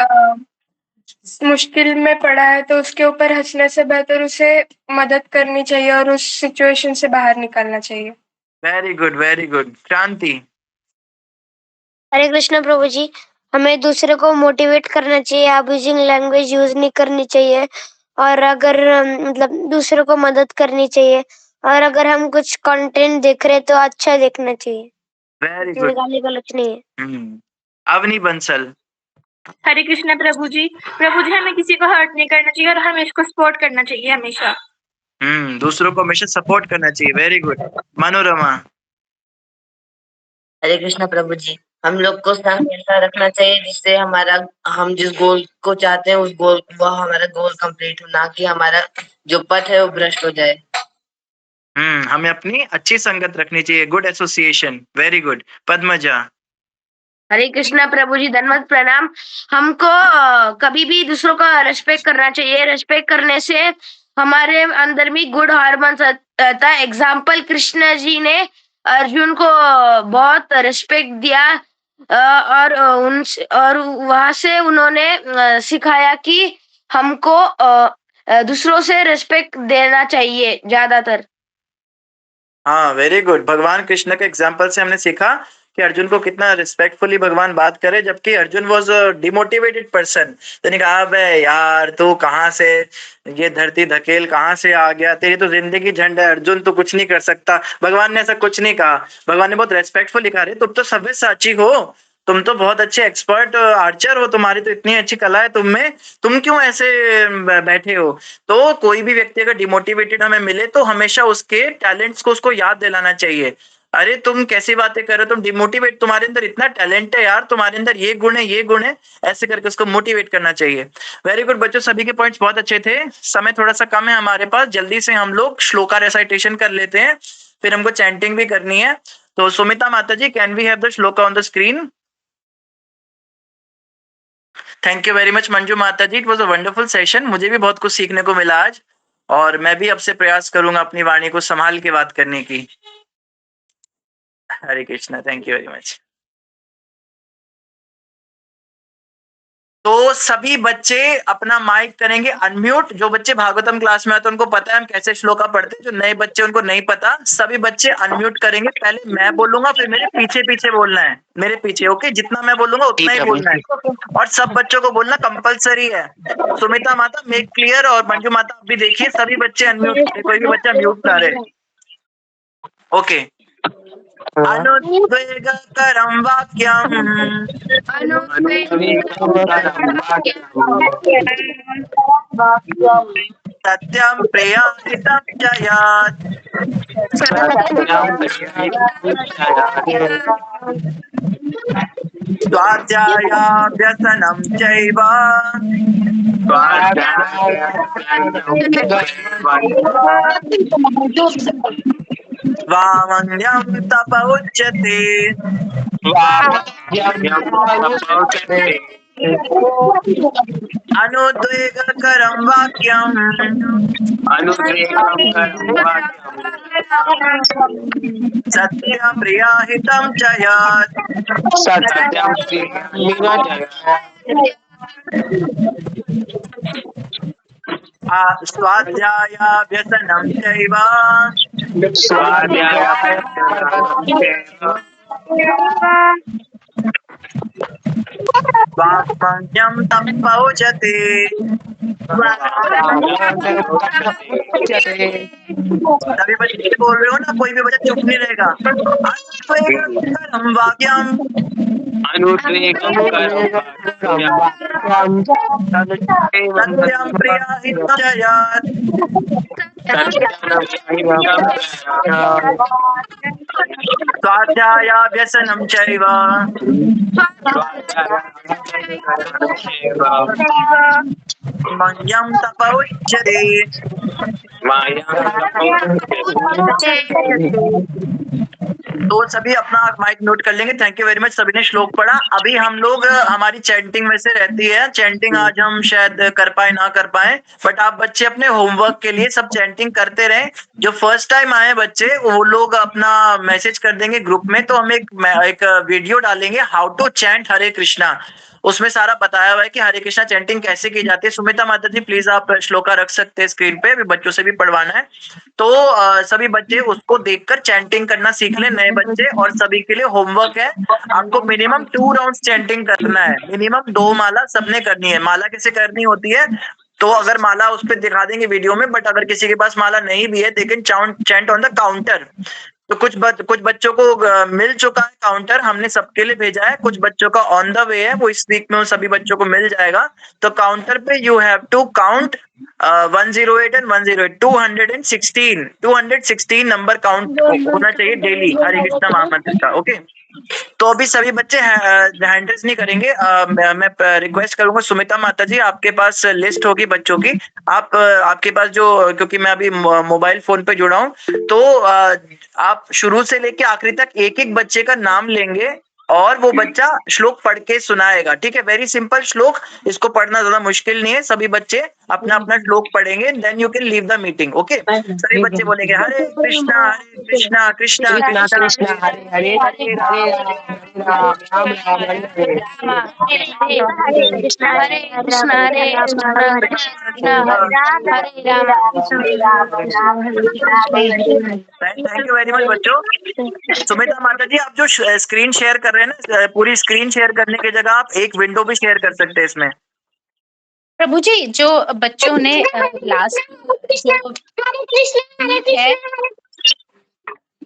मुश्किल में पड़ा है तो उसके ऊपर हंसने से बेहतर उसे मदद करनी चाहिए और उस सिचुएशन से बाहर निकालना चाहिए। Very good, very good. क्रांति। हरे कृष्णा प्रभु जी, हमें दूसरे को मोटिवेट करना चाहिए, अब्यूजिंग लैंग्वेज यूज नहीं करनी चाहिए और अगर मतलब दूसरे को मदद करनी चाहिए और अगर हम कुछ कंटेंट देख रहे हैं तो अच्छा देखना चाहिए। वेरी इसमें गुड। गाली गलौज नहीं है। अवनी बंसल। हरे कृष्णा प्रभु जी, हमें किसी को हर्ट नहीं करना चाहिए और हमें इसको सपोर्ट करना चाहिए हमेशा। दूसरों को हमेशा सपोर्ट करना चाहिए। Very good. मनोरमा। हरे कृष्णा प्रभु जी, हम लोग को संग ऐसा रखना चाहिए जिससे हम जिस गोल को चाहते हैं उस गोल वह हमारा गोल कंप्लीट हो, ना कि हमारा जो पथ है वो भ्रष्ट हो जाए। हमें अपनी अच्छी संगत रखनी चाहिए। Good association. Very good. Padmaja. Hare Krishna प्रभु जी, धन्यवाद, प्रणाम। हमको कभी भी दूसरों का रेस्पेक्ट करना चाहिए। रेस्पेक्ट करने से हमारे अंदर भी गुड हार्मोन्स आता है। एग्जाम्पल, कृष्ण जी ने अर्जुन को बहुत रेस्पेक्ट दिया और वहां से उन्होंने सिखाया कि हमको दूसरों से रेस्पेक्ट देना चाहिए ज्यादातर। हाँ, वेरी गुड। भगवान कृष्ण के एग्जाम्पल से हमने सीखा कि अर्जुन को कितना रिस्पेक्टफुली भगवान बात करे, जबकि Arjun was a demotivated person. तो कहा, अबे यार तू कहाँ से ये धरती धकेल कहाँ से आ गया, तेरी तो जिंदगी झंड है अर्जुन, तू कुछ नहीं कर सकता। भगवान ने ऐसा कुछ नहीं कहा। भगवान ने बहुत रेस्पेक्टफुल कहा, रे तुम तो सव्यसाची हो, तुम तो बहुत अच्छे एक्सपर्ट आर्चर हो, तुम्हारी तो इतनी अच्छी कला है तुम में, तुम क्यों ऐसे बैठे हो। तो कोई भी व्यक्ति अगर डिमोटिवेटेड हमें मिले तो हमेशा उसके टैलेंट्स को उसको याद दिलाना चाहिए। अरे तुम कैसी बातें कर रहे हो, तुम डिमोटिवेट, तुम्हारे अंदर इतना टैलेंट है यार, तुम्हारे अंदर ये गुण है, ये गुण है, ऐसे करके उसको मोटिवेट करना चाहिए। वेरी गुड बच्चों, सभी के पॉइंट्स बहुत अच्छे थे। समय थोड़ा सा कम है हमारे पास, जल्दी से हम लोग श्लोका रेसाइटेशन कर लेते हैं, फिर हमको चैंटिंग भी करनी है। तो सुमिता माता ji, can we have the shloka on the screen? Thank you very much Manju माता ji, it was a wonderful session. मुझे भी बहुत कुछ सीखने को मिला आज, और मैं भी अब से प्रयास करूंगा अपनी वाणी को संभाल के बात करने की। Hare Krishna, thank you very much. तो सभी बच्चे अपना माइक करेंगे अनम्यूट। जो बच्चे भागवतम क्लास में आते हैं उनको पता है हम कैसे श्लोका पढ़ते हैं, जो नए बच्चे उनको नहीं पता, सभी बच्चे अनम्यूट करेंगे। पहले मैं बोलूंगा, फिर मेरे पीछे पीछे बोलना है, मेरे पीछे। ओके, जितना मैं बोलूंगा उतना ही बोलना है, और सब बच्चों को बोलना कंपलसरी है। सुमिता माता मेक क्लियर, और मंजू माता आप भी देखिए, सभी बच्चे अनम्यूट, कोई भी बच्चा म्यूट ना रहे। ओके। अनुद्वेगकरं वाक्यम् सत्यं प्रियाहितं च यत् स्वाध्यायाभ्यसनं चैव वामन्यं तप उच्यते। अनुद्वेगकरं वाक्यम् सत्यप्रियाहितं च यत् स्वाध्यायाभ्यसनं चैव वामन्यं तप उच्यते। सभी बच्चे बोल रहे हो ना, कोई भी बच्चा चुप नहीं रहेगा। अनुद्वेगकरं वाक्यम् सत्यं प्रियाहितं च यत् स्वाध्यायाभ्यसनं चैव मह्यं तप उच्यते। तो सभी अपना माइक म्यूट कर लेंगे। थैंक यू वेरी मच, सभी ने श्लोक पढ़ा। अभी हम लोग हमारी चैंटिंग वैसे रहती है, चैंटिंग आज हम शायद कर पाए ना कर पाए, बट आप बच्चे अपने होमवर्क के लिए सब चैंटिंग करते रहें। जो फर्स्ट टाइम आए बच्चे वो लोग अपना मैसेज कर देंगे ग्रुप में, तो हम एक वीडियो डालेंगे हाउ टू चैंट हरे कृष्णा। उसमें सारा बताया हुआ है कि हरे कृष्णा चैंटिंग कैसे की जाती है। सुमिता माता जी प्लीज आप श्लोका रख सकते हैं स्क्रीन पे, अभी बच्चों से भी पढ़वाना है। तो सभी बच्चे उसको देखकर चैंटिंग करना सीख ले, नए बच्चे। और सभी के लिए होमवर्क है, आपको मिनिमम 2 राउंड्स चैंटिंग करना है, मिनिमम 2 माला सबने करनी है। माला कैसे करनी होती है, तो अगर माला उस पर दिखा देंगे वीडियो में, बट अगर किसी के पास माला नहीं भी है, they can chant on the counter. तो कुछ बच्चों को मिल चुका है काउंटर, हमने सबके लिए भेजा है। कुछ बच्चों का ऑन द वे है, वो इस वीक में उन सभी बच्चों को मिल जाएगा। तो काउंटर पे you have to count 108 and 108 216 number count होना चाहिए डेली हरे कृष्णा महामंत्र का। ओके, तो अभी सभी बच्चे हैंड रेज नहीं करेंगे। मैं रिक्वेस्ट करूंगा सुमिता माता जी, आपके पास लिस्ट होगी बच्चों की, आप आपके पास जो, क्योंकि मैं अभी मोबाइल फोन पे जुड़ा हूं, तो आप शुरू से लेके आखिरी तक एक एक बच्चे का नाम लेंगे और वो बच्चा श्लोक पढ़ के सुनाएगा। ठीक है, वेरी सिंपल श्लोक, इसको पढ़ना ज्यादा मुश्किल नहीं है। सभी बच्चे अपना अपना श्लोक पढ़ेंगे, then you can leave the meeting. Okay, सभी बच्चे बोलेंगे Hare Krishna Krishna Krishna Krishna Hare Hare Hare Ram Ram Ram Hare Hare. Hare Krishna Hare Krishna thank you very much बच्चों। सुमिता माता जी, आप जो स्क्रीन शेयर कर रहे हैं ना, पूरी स्क्रीन शेयर करने की जगह आप एक विंडो भी शेयर कर सकते हैं इसमें। प्रभु जी, जो बच्चों ने लास्ट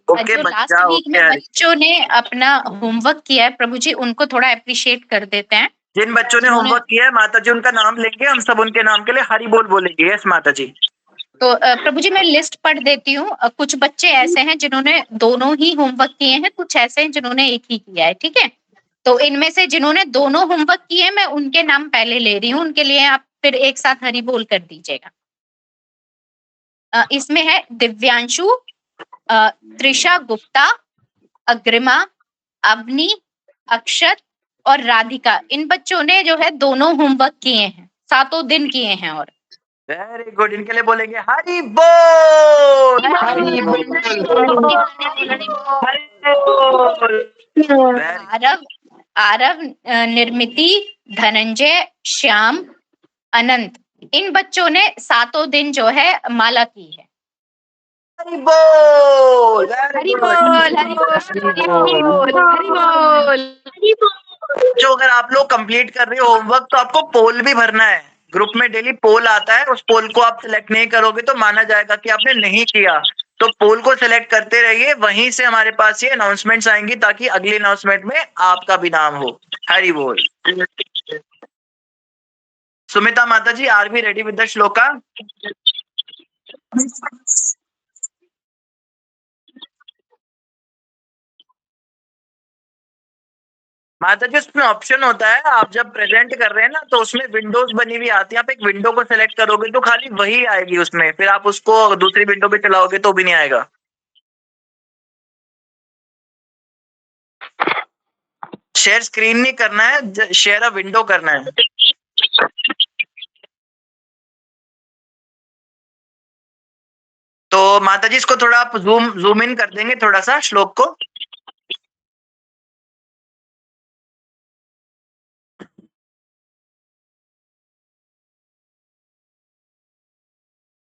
ओके जो लास्ट बच्चा, वीक में ओके। बच्चों ने अपना होमवर्क किया है प्रभु जी, उनको थोड़ा अप्रिशिएट कर देते हैं। जिन बच्चों ने होमवर्क किया है माता जी, उनका नाम लेंगे हम सब, उनके नाम के लिए हरि बोल बोलेंगे। यस माता जी। तो प्रभु जी मैं लिस्ट पढ़ देती हूँ। कुछ बच्चे ऐसे हैं जिन्होंने दोनों ही होमवर्क किए हैं, कुछ ऐसे हैं जिन्होंने एक ही किया है। ठीक है, तो इनमें से जिन्होंने दोनों होमवर्क किए मैं उनके नाम पहले ले रही हूँ, उनके लिए आप फिर एक साथ हरि बोल कर दीजिएगा। इसमें है दिव्यांशु, त्रिशा गुप्ता, अग्रिमा, अवनी, अक्षत और राधिका। इन बच्चों ने जो है दोनों होमवर्क किए हैं, 7 दिन किए हैं। और वेरी गुड, इनके लिए बोलेंगे हरि बोल हरि बोल हरि बोल। आरव, निर्मिति, धनंजय, श्याम, अनंत, इन बच्चों ने 7 दिन जो है माला की है। हरि बोल हरि बोल हरि बोल हरि बोल। जो अगर आप लोग कंप्लीट कर रहे हो होमवर्क, तो आपको पोल भी भरना है। ग्रुप में डेली पोल आता है, उस पोल को आप सिलेक्ट नहीं करोगे तो माना जाएगा कि आपने नहीं किया। तो पोल को सिलेक्ट करते रहिए, वहीं से हमारे पास ये अनाउंसमेंट्स आएंगी ताकि अगली अनाउंसमेंट में आपका भी नाम हो। हरि बोल। सुमिता माता ji, are we ready with the shloka? माता जी, उसमें ऑप्शन होता है, आप जब प्रेजेंट कर रहे हैं ना, तो उसमें विंडोज बनी हुई आती है। आप एक विंडो को सिलेक्ट करोगे तो खाली वही आएगी उसमें, फिर आप उसको दूसरी विंडो पे चलाओगे तो भी नहीं आएगा। शेयर स्क्रीन नहीं करना है, शेयर अ विंडो करना है। तो माता जी, इसको थोड़ा आप जूम इन कर देंगे थोड़ा सा श्लोक को।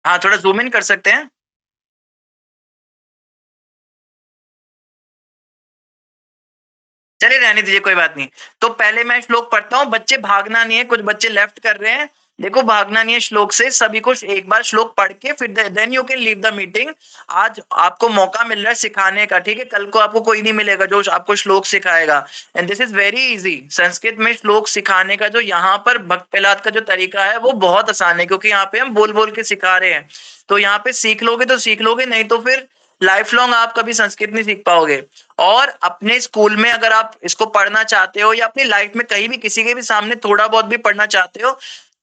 हाँ, थोड़ा जूम इन कर सकते हैं। चलिए रहने दीजिए, कोई बात नहीं। तो पहले मैं श्लोक पढ़ता हूँ, बच्चे भागना नहीं है। कुछ बच्चे लेफ्ट कर रहे हैं, देखो भागना नहीं है श्लोक से। सभी को एक बार श्लोक पढ़ के फिर then you can leave the meeting. आज आपको मौका मिल रहा है सिखाने का, ठीक है? कल को आपको कोई नहीं मिलेगा जो आपको श्लोक सिखाएगा। And this is very easy. Sanskrit में श्लोक सिखाने का जो यहाँ पर भक्त प्रहलाद का जो तरीका है वो बहुत आसान है, क्योंकि यहाँ पे हम बोल बोल के सिखा रहे हैं। तो यहाँ पे सीख लोगे तो सीख लोगे, नहीं तो फिर लाइफ लॉन्ग आप कभी संस्कृत नहीं सीख पाओगे। और अपने स्कूल में अगर आप इसको पढ़ना चाहते हो या अपनी लाइफ में कहीं भी किसी के भी सामने थोड़ा बहुत भी पढ़ना चाहते हो,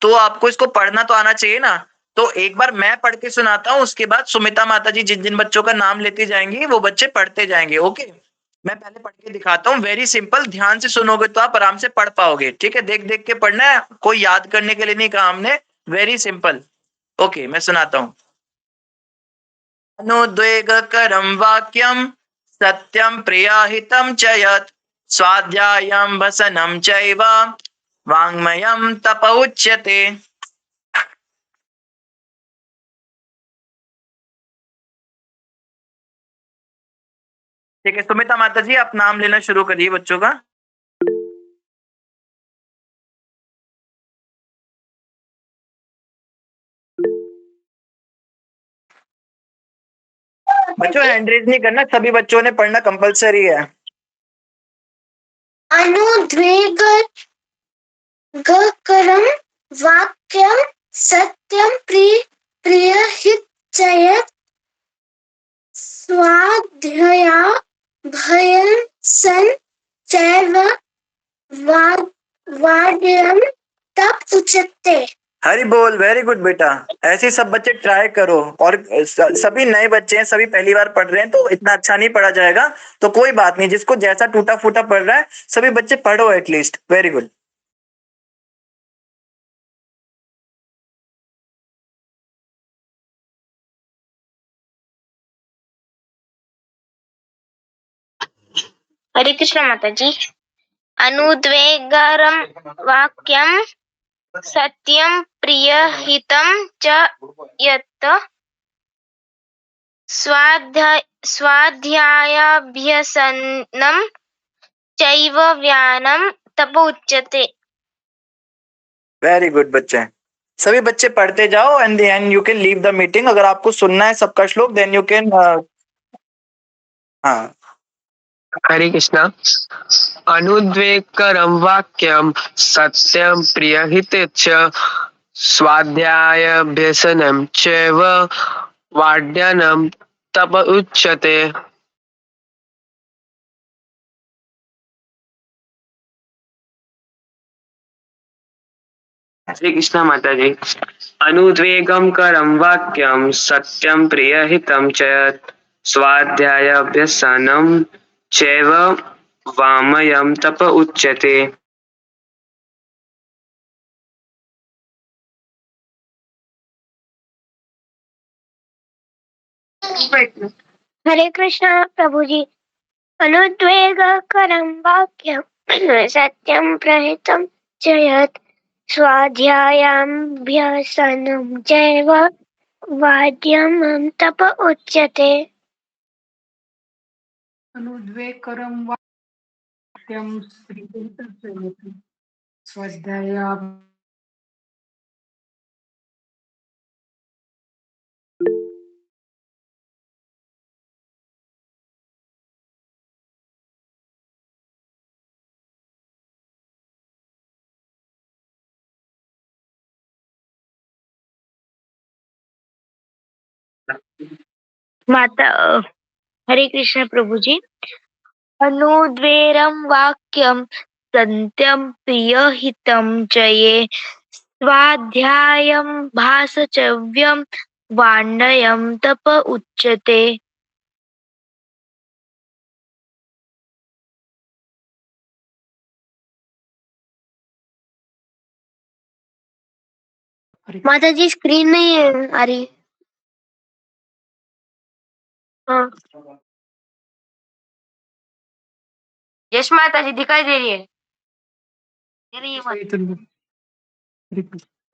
तो आपको इसको पढ़ना तो आना चाहिए ना। तो एक बार मैं पढ़ के सुनाता हूँ, उसके बाद सुमिता माता जी जिन जिन बच्चों का नाम लेती जाएंगी वो बच्चे पढ़ते जाएंगे। ओके, मैं पहले पढ़ के दिखाता हूँ, वेरी सिंपल, ध्यान से सुनोगे तो आप आराम से पढ़ पाओगे। ठीक है, देख देख के पढ़ना है, कोई याद करने के लिए नहीं कहा हमने, वेरी सिंपल। ओके, मैं सुनाता हूँ। अनुद्वेगकरं वाक्यं सत्यं प्रियाहितं च यत् स्वाध्यायं भसनं चैव वाङ्मयं तप उच्यते। ठीक है, सुमिता माता जी आप नाम लेना शुरू करिए बच्चों का। बच्चों हैंड रेज नहीं करना, सभी बच्चों ने पढ़ना कंपलसरी है। अनुद्वेगकरं वाक्यं सत्यं प्रियहितयत् स्वाध्यायाभ्यसनं चैव वाड्यं तप उच्यते। हरी बोल, वेरी गुड बेटा, ऐसे सब बच्चे ट्राई करो। और सभी नए बच्चे हैं, सभी पहली बार पढ़ रहे हैं तो इतना अच्छा नहीं पढ़ा जाएगा, तो कोई बात नहीं, जिसको जैसा टूटा फूटा पढ़ रहा है सभी बच्चे पढ़ो at least. Very good. Hare Krishna माता जी। अनुद्वेगकरं वाक्यं सत्यं प्रियहितं च यत् स्वाध्यायाभ्यसनं चैव व्यानं तप उच्यते। वेरी गुड बच्चे, सभी बच्चे पढ़ते जाओ and then you can leave the meeting. अगर आपको सुनना है सबका श्लोक देन यू कैन। हाँ, हरे कृष्णा। अनुद्वेगकरं वाक्यं सत्यं प्रियहिते च स्वाध्यायाभ्यसनं चैव वाड्यानं तप उच्यते। श्री कृष्ण माता जी। अनुद्वेगं करं वाक्यं सत्यं प्रियहितं च यत् स्वाध्यायाभ्यसनं चैव वामयं तप उच्यते। हरे कृष्ण प्रभु जी। अनुद्वेगकरं वाक्यं सत्यं प्रहितं च यत् स्वाध्यायाभ्यसनं चैव वाड्यं तप उच्यते। अनुद्वेगकरं वाक्यं स्वाध्याया। माता हरे कृष्ण प्रभु जी। अनुद्वेगं वाक्यं सत्यं प्रियहितं च ये स्वाध्यायं भासचव्यं वाण्डयं तप उच्यते। माता जी स्क्रीन नहीं है आ रही। हाँ यश माता जी दिखाई दे रही है।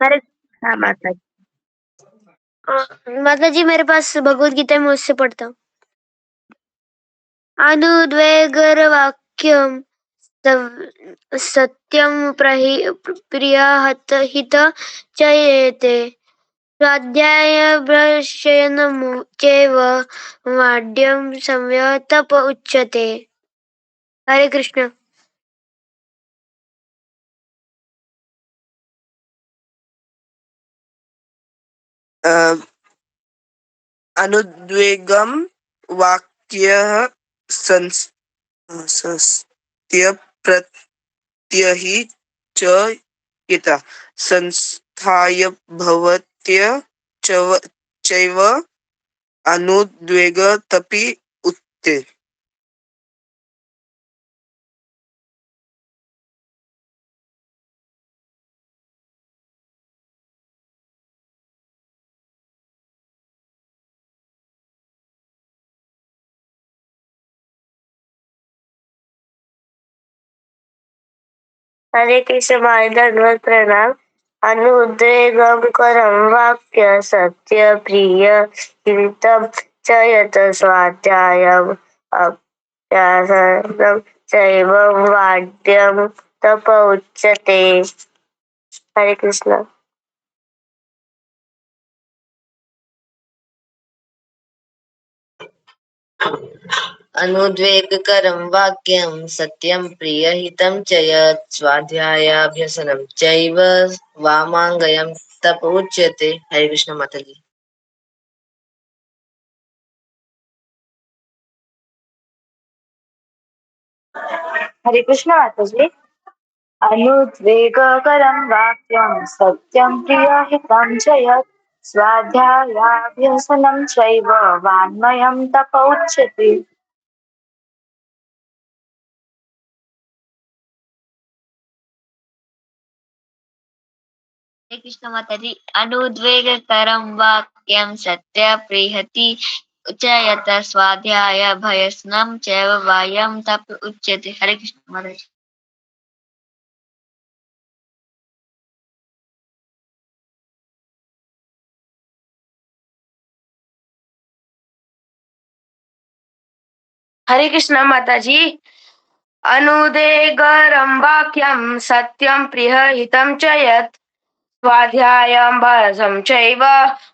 अरे हाँ माता जी। माता जी मेरे पास भगवत गीता में उससे पढ़ता हूँ। अनुद्वेगर वाक्यम सत्यम प्रियहित चयेते स्वाध्यायाभ्यसनं चैव वाड्यं तप उच्यते। हरे कृष्ण। अनुद्वेगं वाक्यः सत्य प्रत्यहि च यत् स्वाध्याय भवत्य चैव अनुद्वेग तपि उच्यते। हरे कृष्ण महाराज दंडवत प्रणाम। अनुद्वेगं करं वाक्य सत्य प्रिय हितं च यत् स्वाध्यायम् अभ्यासनं चैव वाद्यं तप उच्यते। हरे कृष्ण। अनुद्वेगकरं वाक्यं सत्यं प्रियहितं च यत् स्वाध्यायाभ्यसनं चैव वामाङ्गयं तप उच्यते। हरे कृष्ण माता जी। हरे कृष्ण माता जी। अनुद्वेगकरं वाक्यं सत्यं प्रियहितं च यत् स्वाध्यायाभ्यसनं चैव वाङ्मयं तप उच्यते। हरे कृष्ण माता जी। अनुद्वेगकरं वाक्यं सत्य प्रियति च यत् स्वाध्याय भयसनं चैव वायं तप उच्यते। हरे कृष्ण माता जी। हरे कृष्ण माता जी। अनुदेगरं वाक्यं सत्यं प्रियहितं च यत् स्वाध्यायं भयसं चैव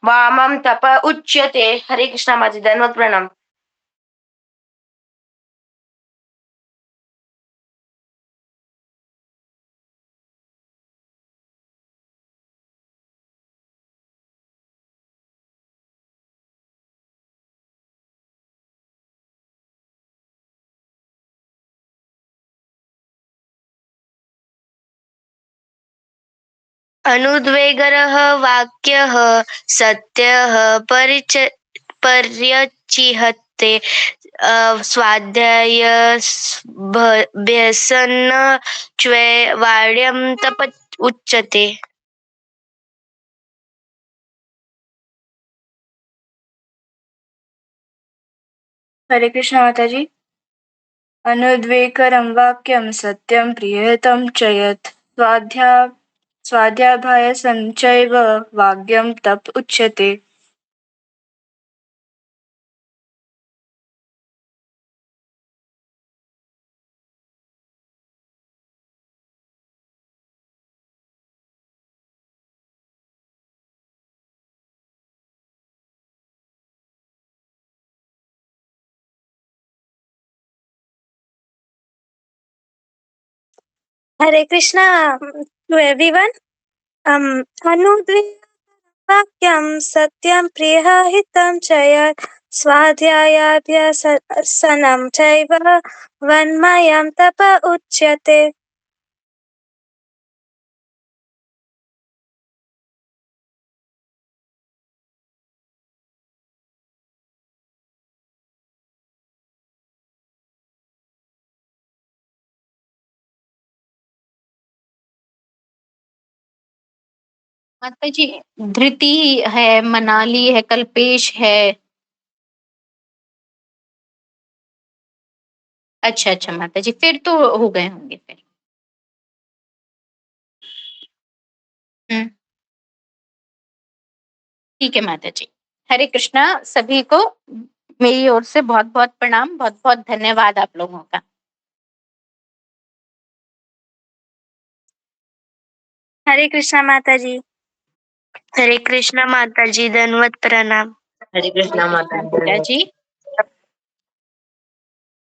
वामं तप उच्यते। हरे कृष्ण माता जी। धन्यवाद प्रणाम। अनुद्वेगरः वाक्यः सत्यः पर्यचिहते स्वाध्यायभ्यसन वाड्यं तप उच्यते। हरे कृष्ण माता जी। अनुद्वेगकरं वाक्यं सत्यं प्रियहितं च यत् स्वाध्यायाभ्यासं चैव वाग्यं तप उच्यते। हरे कृष्णा टू एवरीवन। अनुद्वेगवाक्यं सत्यं प्रियहितं च यत् स्वाध्यायाभ्यसनं चैव वन्मयं तप उच्यते। माता जी, धृति है, मनाली है, कल्पेश है। अच्छा अच्छा माता जी, फिर तो हो गए होंगे फिर। हम्म, ठीक है माता जी। हरे कृष्णा सभी को, मेरी ओर से बहुत बहुत प्रणाम, बहुत बहुत धन्यवाद आप लोगों का। हरे कृष्णा माता जी। हरे कृष्ण माता जी, धन्यवाद प्रणाम। हरे कृष्ण माता जी। जी।